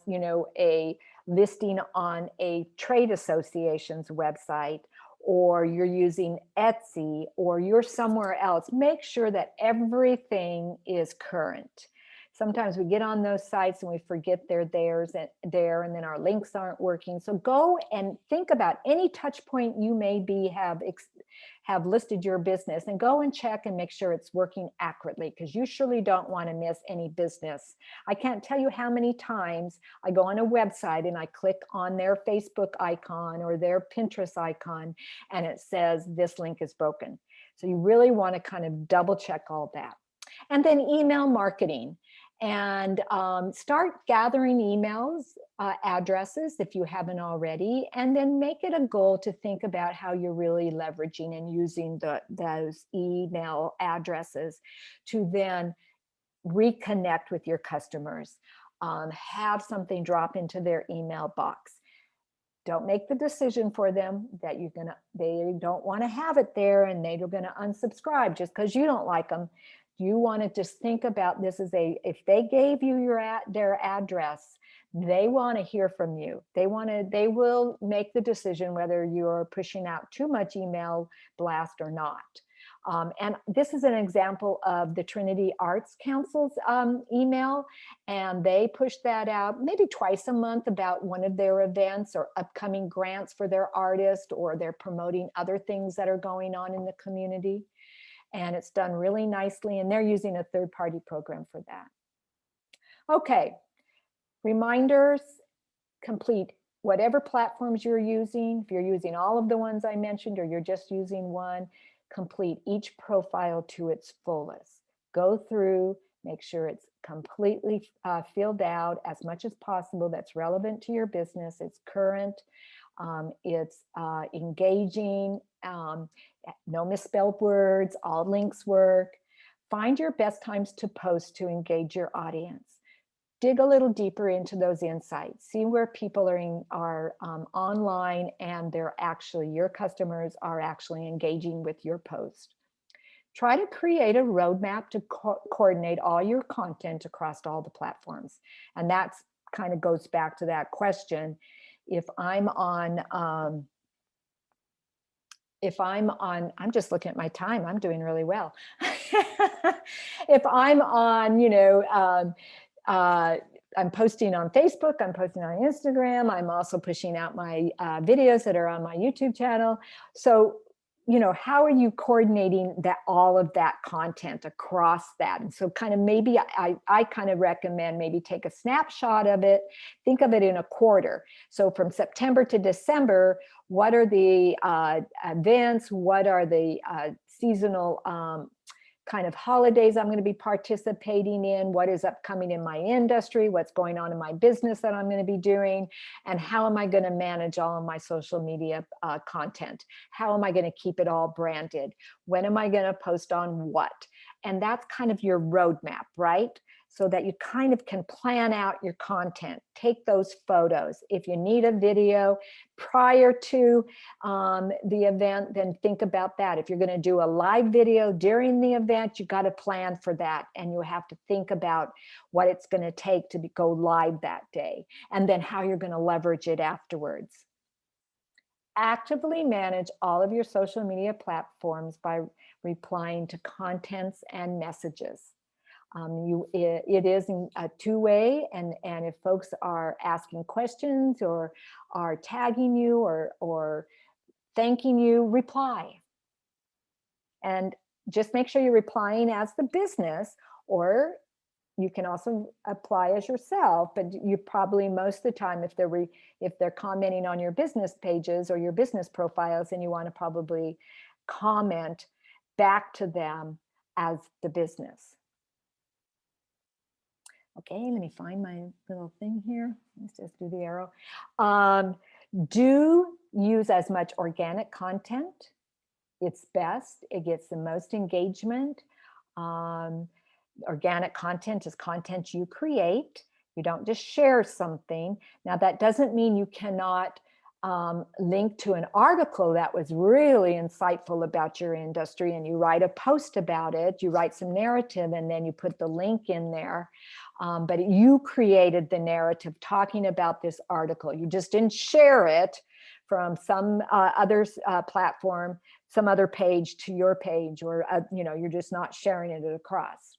a listing on a trade association's website, or you're using Etsy, or you're somewhere else, make sure that everything is current. Sometimes we get on those sites and we forget they're there, and then our links aren't working. So go and think about any touch point you maybe have listed your business, and go and check and make sure it's working accurately, because you surely don't want to miss any business. I can't tell you how many times I go on a website and I click on their Facebook icon or their Pinterest icon, and it says this link is broken. So you really want to kind of double check all that. And then email marketing. And start gathering emails, addresses if you haven't already, and then make it a goal to think about how you're really leveraging and using those email addresses to then reconnect with your customers. Have something drop into their email box. Don't make the decision for them that they don't want to have it there and they're going to unsubscribe just because you don't like them. You want to just think about this as if they gave you their address, they want to hear from you. They will make the decision whether you're pushing out too much email blast or not. And this is an example of the Trinity Arts Council's email, and they push that out maybe twice a month about one of their events or upcoming grants for their artist, or they're promoting other things that are going on in the community. And it's done really nicely, and they're using a third-party program for that. Okay, reminders, complete whatever platforms you're using. If you're using all of the ones I mentioned, or you're just using one, complete each profile to its fullest. Go through, make sure it's completely filled out as much as possible that's relevant to your business, it's current, it's engaging, no misspelled words, all links work. Find your best times to post to engage your audience. Dig a little deeper into those insights. See where people are online and your customers are actually engaging with your post. Try to create a roadmap to coordinate all your content across all the platforms. And that kind of goes back to that question. If I'm on, I'm just looking at my time, I'm doing really well. If I'm on, I'm posting on Facebook, I'm posting on Instagram, I'm also pushing out my videos that are on my YouTube channel. So, how are you coordinating all of that content across that? And so kind of maybe I kind of recommend maybe take a snapshot of it, think of it in a quarter. So from September to December, what are the events? What are the seasonal kind of holidays I'm going to be participating in? What is upcoming in my industry? What's going on in my business that I'm going to be doing? And how am I going to manage all of my social media content? How am I going to keep it all branded? When am I going to post on what? And that's kind of your roadmap, right? so that you kind of can plan out your content. Take those photos. If you need a video prior to the event, then think about that. If you're going to do a live video during the event, you got to plan for that, and you have to think about what it's going to take to go live that day, and then how you're going to leverage it afterwards. Actively manage all of your social media platforms by replying to contents and messages. It is a two-way, and if folks are asking questions or are tagging you or thanking you, reply. And just make sure you're replying as the business, or you can also apply as yourself, but you probably most of the time, if they're commenting on your business pages or your business profiles, then you want to probably comment back to them as the business. Okay, let me find my little thing here. Let's just do the arrow. Do use as much organic content. It's best. It gets the most engagement. Organic content is content you create. You don't just share something. Now, that doesn't mean you cannot link to an article that was really insightful about your industry, and you write a post about it, you write some narrative, and then you put the link in there. But you created the narrative talking about this article. You just didn't share it from some other platform, some other page to your page, or you're just not sharing it across.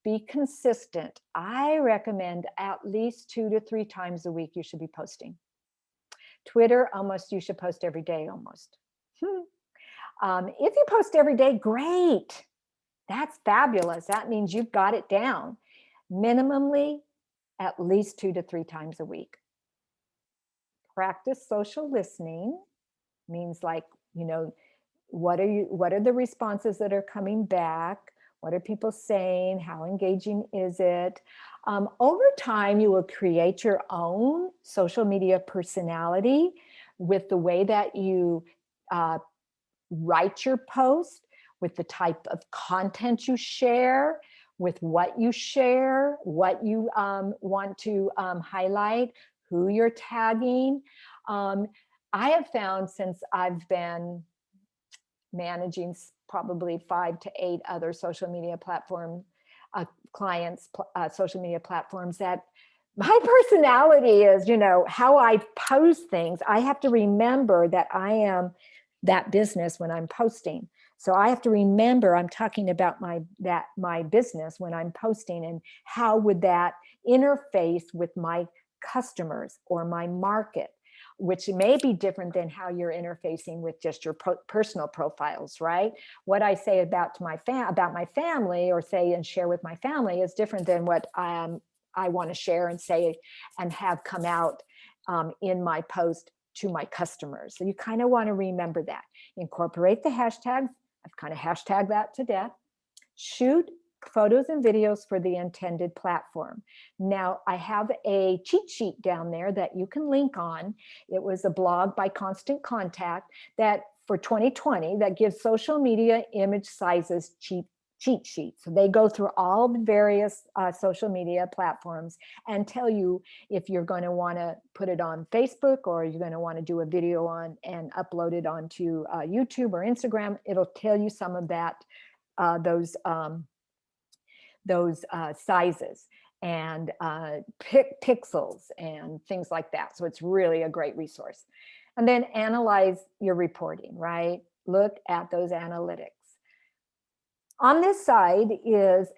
Be consistent. I recommend at least 2 to 3 times a week you should be posting. Twitter, you should post every day almost. If you post every day, great. That's fabulous. That means you've got it down. Minimally, at least 2 to 3 times a week. Practice social listening. Means like, what are the responses that are coming back? What are people saying? How engaging is it? Over time, you will create your own social media personality with the way that you write your post, with the type of content you share, with what you share, what you want to highlight, who you're tagging. I have found, since I've been managing probably 5 to 8 other social media platform clients, social media platforms, that my personality is, how I post things. I have to remember that I am that business when I'm posting. So I have to remember I'm talking about my business when I'm posting, and how would that interface with my customers or my market, which may be different than how you're interfacing with just your personal profiles, right? What I say about my family, or say and share with my family, is different than what I want to share and say and have come out in my post to my customers. So you kind of want to remember that. Incorporate the hashtags. I've kind of hashtagged that to death. Shoot photos and videos for the intended platform. Now, I have a cheat sheet down there that you can link on. It was a blog by Constant Contact that for 2020 that gives social media image sizes cheat sheets. So they go through all the various social media platforms and tell you if you're going to want to put it on Facebook, or you're going to want to do a video on and upload it onto YouTube or Instagram. It'll tell you some of that, those sizes and pixels and things like that. So it's really a great resource. And then analyze your reporting, right? Look at those analytics. On this side is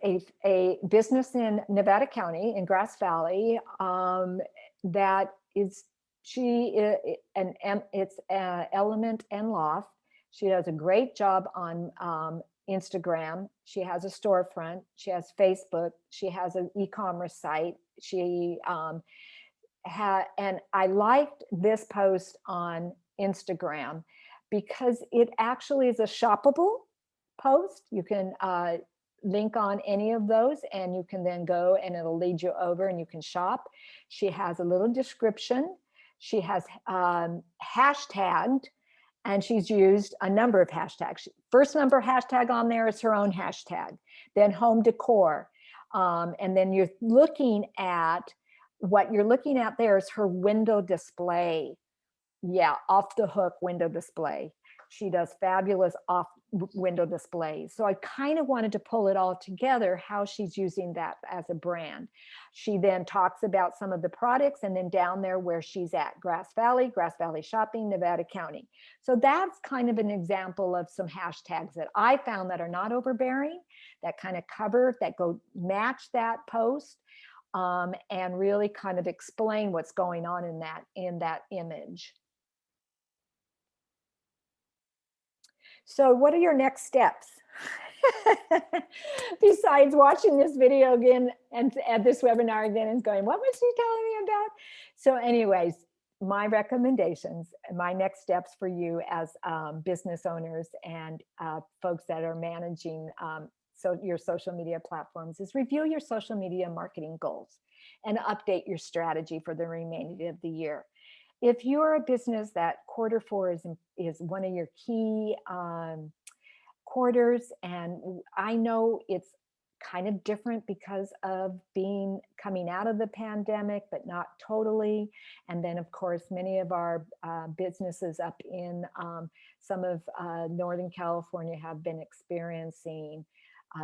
a business in Nevada County in Grass Valley that is, it's Element and Loft. She does a great job on Instagram. She has a storefront. She has Facebook. She has an e-commerce site. She and I liked this post on Instagram because it actually is a shoppable post. You can link on any of those, and you can then go and it'll lead you over and you can shop. She has a little description. She has hashtagged, and she's used a number of hashtags. First number hashtag on there is her own hashtag. Then home decor. And then you're looking at, what you're looking at there is her window display. Yeah, off the hook window display. She does fabulous off window displays. So I kind of wanted to pull it all together, how she's using that as a brand. She then talks about some of the products, and then down there where she's at, Grass Valley Shopping, Nevada County. So that's kind of an example of some hashtags that I found that are not overbearing, that kind of cover, that go match that post, and really kind of explain what's going on in that image. So what are your next steps? Besides watching this video again and at this webinar again and going, what was she telling me about? So anyways, my recommendations, my next steps for you as business owners and folks that are managing your social media platforms is review your social media marketing goals and update your strategy for the remainder of the year. If you're a business that quarter 4 is one of your key quarters, and I know it's kind of different because of coming out of the pandemic, but not totally. And then of course, many of our businesses up in some of Northern California have been experiencing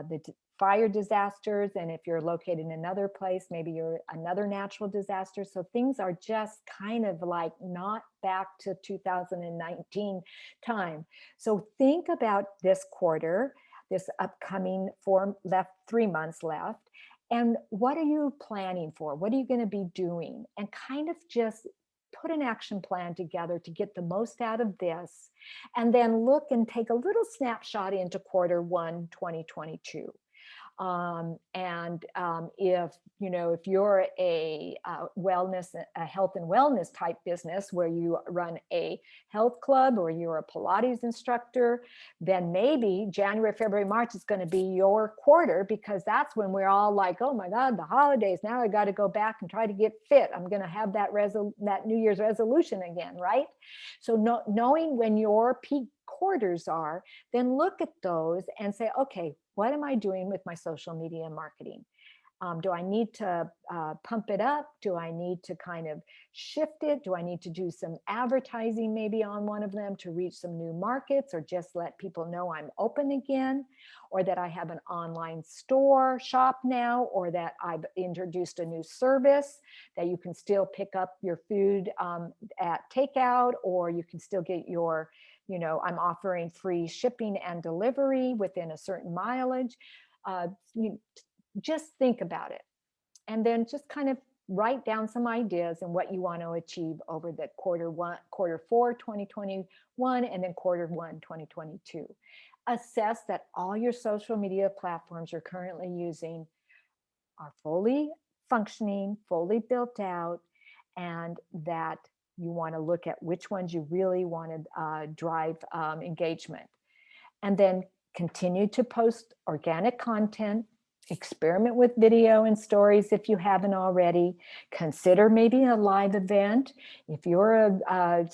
the fire disasters. And if you're located in another place, maybe you're another natural disaster. So things are just kind of like not back to 2019 time. So think about this quarter, this upcoming 3 months left. And what are you planning for? What are you going to be doing? And kind of just put an action plan together to get the most out of this. And then look and take a little snapshot into Q1 2022. If you're a health and wellness type business where you run a health club or you're a Pilates instructor, then maybe January, February, March is going to be your quarter, because that's when we're all like, oh my God, the holidays, now I got to go back and try to get fit. I'm going to have that New Year's resolution again, right? So knowing when your peak quarters are, then look at those and say, okay, what am I doing with my social media marketing? Do I need to pump it up? Do I need to kind of shift it? Do I need to do some advertising maybe on one of them to reach some new markets, or just let people know I'm open again, or that I have an online shop now, or that I've introduced a new service that you can still pick up your food at takeout, or you can still get your, I'm offering free shipping and delivery within a certain mileage. Just think about it, and then just kind of write down some ideas and what you want to achieve over the Q4 2021 and then Q1 2022. Assess that all your social media platforms you're currently using are fully functioning, fully built out, and that you want to look at which ones you really want to drive engagement. And then continue to post organic content. Experiment with video and stories if you haven't already. Consider maybe a live event. If you're a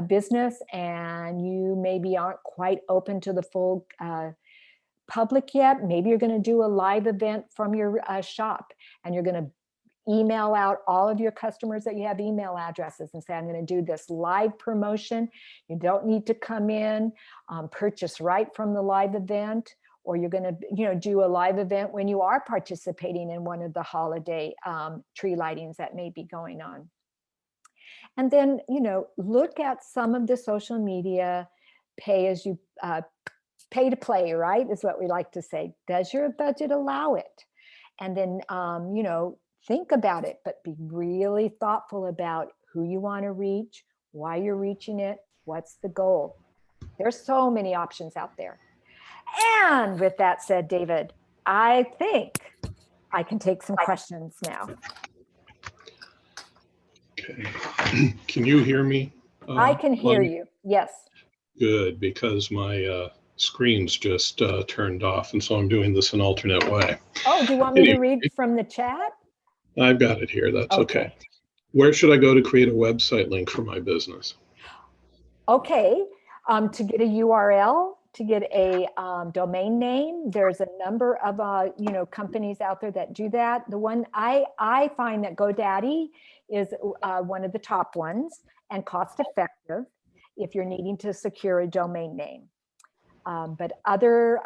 business and you maybe aren't quite open to the full public yet, maybe you're going to do a live event from your shop, and you're going to email out all of your customers that you have email addresses and say, I'm going to do this live promotion. You don't need to come in, purchase right from the live event. Or you're going to, do a live event when you are participating in one of the holiday tree lightings that may be going on. And then, look at some of the social media pay to play, right? Is what we like to say. Does your budget allow it? And then, think about it, but be really thoughtful about who you want to reach, why you're reaching it, what's the goal. There's so many options out there. And with that said, David, I think I can take some questions now. Okay. Can you hear me? I can hear you. Yes. Good, because my screen's just turned off, and so I'm doing this an alternate way. Oh, do you want me to read from the chat? I've got it here. That's okay. Where should I go to create a website link for my business? Okay. To get a URL, to get a domain name. There's a number of companies out there that do that. The one I find that GoDaddy is one of the top ones and cost effective if you're needing to secure a domain name. But other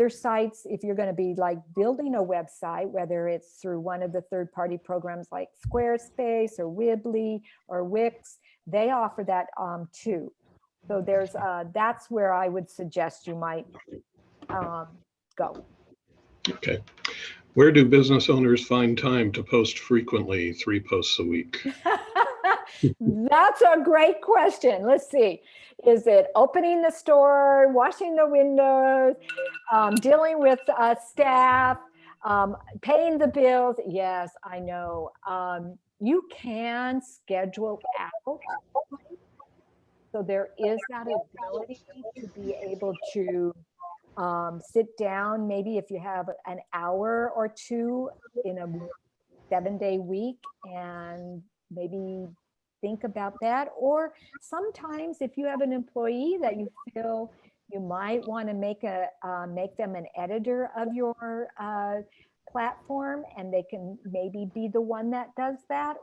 sites, if you're going to be like building a website, whether it's through one of the third-party programs like Squarespace or Weebly or Wix, they offer that too. So there's that's where I would suggest you might go. Okay. Where do business owners find time to post frequently, 3 posts a week? That's a great question. Let's see. Is it opening the store, washing the windows, dealing with staff, paying the bills? Yes, I know. You can schedule out. So there is that ability to be able to sit down, maybe if you have an hour or two in a 7-day week, and maybe think about that. Or sometimes if you have an employee that you feel you might want to make them an editor of your platform, and they can maybe be the one that does that.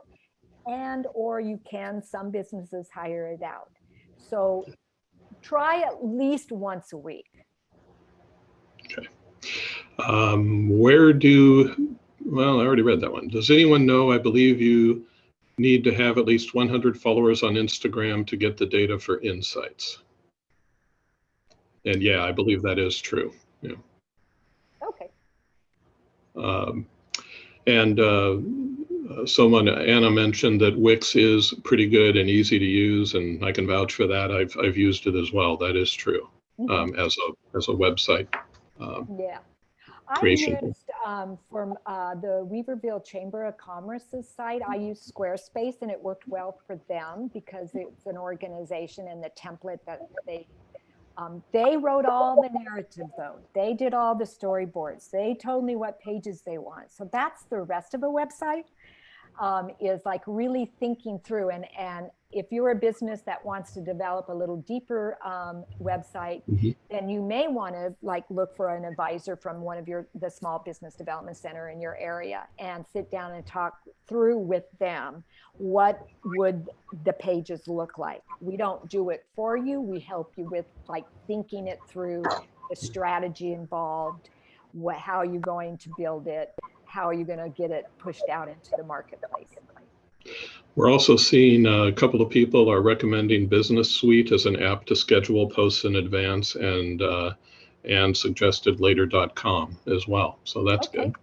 And or you can, some businesses hire it out. So try at least once a week. Okay. Well, I already read that one. Does anyone know, I believe you need to have at least 100 followers on Instagram to get the data for insights. And yeah, I believe that is true. Yeah. Okay. Anna mentioned that Wix is pretty good and easy to use, and I can vouch for that. I've used it as well. That is true. As a website. Yeah. Creation. I used from the Weaverville Chamber of Commerce's site, I used Squarespace, and it worked well for them because it's an organization, and the template that they wrote all the narrative though. They did all the storyboards. They told me what pages they want. So that's the rest of a website, is like really thinking through. And if you're a business that wants to develop a little deeper website, then you may want to like look for an advisor from one of the small business development center in your area and sit down and talk through with them. What would the pages look like? We don't do it for you. We help you with like thinking it through, the strategy involved, how are you going to build it? How are you going to get it pushed out into the marketplace? We're also seeing a couple of people are recommending Business Suite as an app to schedule posts in advance, and suggestedlater.com as well. So that's good.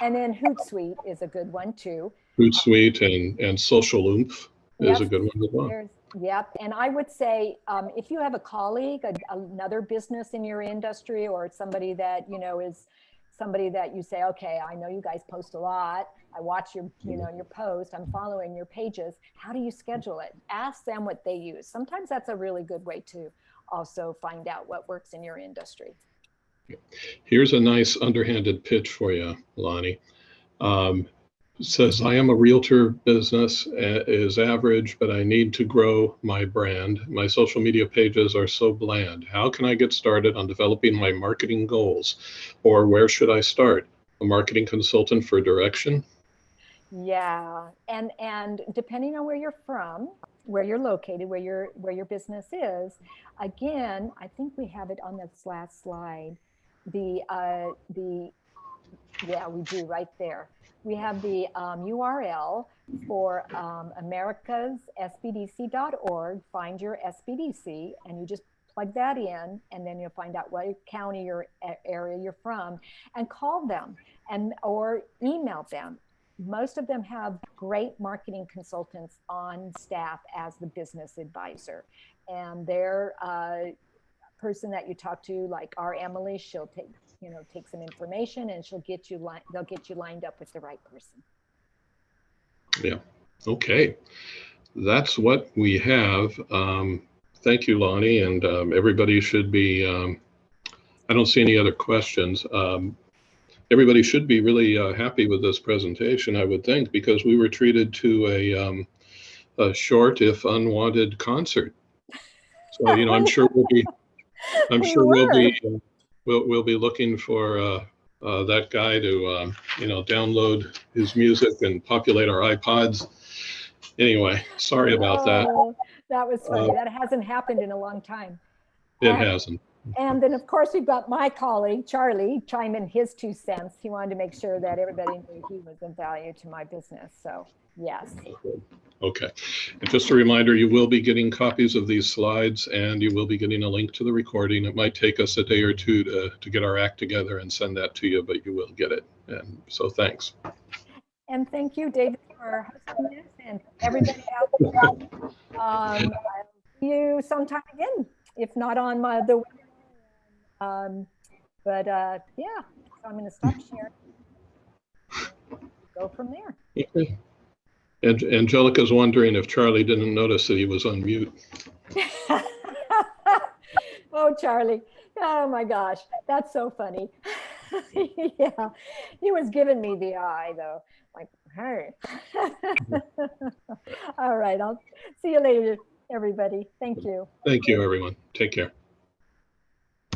And then Hootsuite is a good one too. Hootsuite and Social Oomph is a good one as well. Yep. And I would say if you have a colleague, another business in your industry, or somebody that, is somebody that you say, okay, I know you guys post a lot. I watch your, your post. I'm following your pages. How do you schedule it? Ask them what they use. Sometimes that's a really good way to also find out what works in your industry. Here's a nice underhanded pitch for you, Lani. Says, I am a realtor, business is average, but I need to grow my brand. My social media pages are so bland. How can I get started on developing my marketing goals? Or where should I start? A marketing consultant for direction? Yeah, and depending on where you're from, where you're located, where your business is, again, I think we have it on this last slide. Yeah, we do right there. We have the URL for americassbdc.org. Find your SBDC, and you just plug that in, and then you'll find out what county or area you're from, and call them or email them. Most of them have great marketing consultants on staff as the business advisor, and their person that you talk to, like our Emily, she'll take some information, and they'll get you lined up with the right person. Yeah. Okay. That's what we have. Thank you, Lani, and everybody should be, I don't see any other questions. Everybody should be really happy with this presentation, I would think, because we were treated to a short, if unwanted, concert. So, I'm sure we'll be I'm We sure were. we'll be looking for that guy to download his music and populate our iPods. Anyway, sorry about that. Oh, that was funny. Uh, That hasn't happened in a long time. it And, hasn't. and then, of course, we've got my colleague, Charlie, chime in his 2 cents. He wanted to make sure that everybody knew he was of value to my business. So, yes. Okay. And just a reminder, you will be getting copies of these slides and you will be getting a link to the recording. It might take us a day or two to get our act together and send that to you, but you will get it. And so thanks. And thank you, David, for hosting this, and everybody out there. I'll see you sometime again, if not on the webinar. Yeah, so I'm going to stop sharing. Go from there. Okay. And Angelica's wondering if Charlie didn't notice that he was on mute. Oh, Charlie. Oh my gosh, that's so funny. Yeah, he was giving me the eye though. Like, hey. All right, I'll see you later, everybody. Thank you. Thank you, everyone. Take care.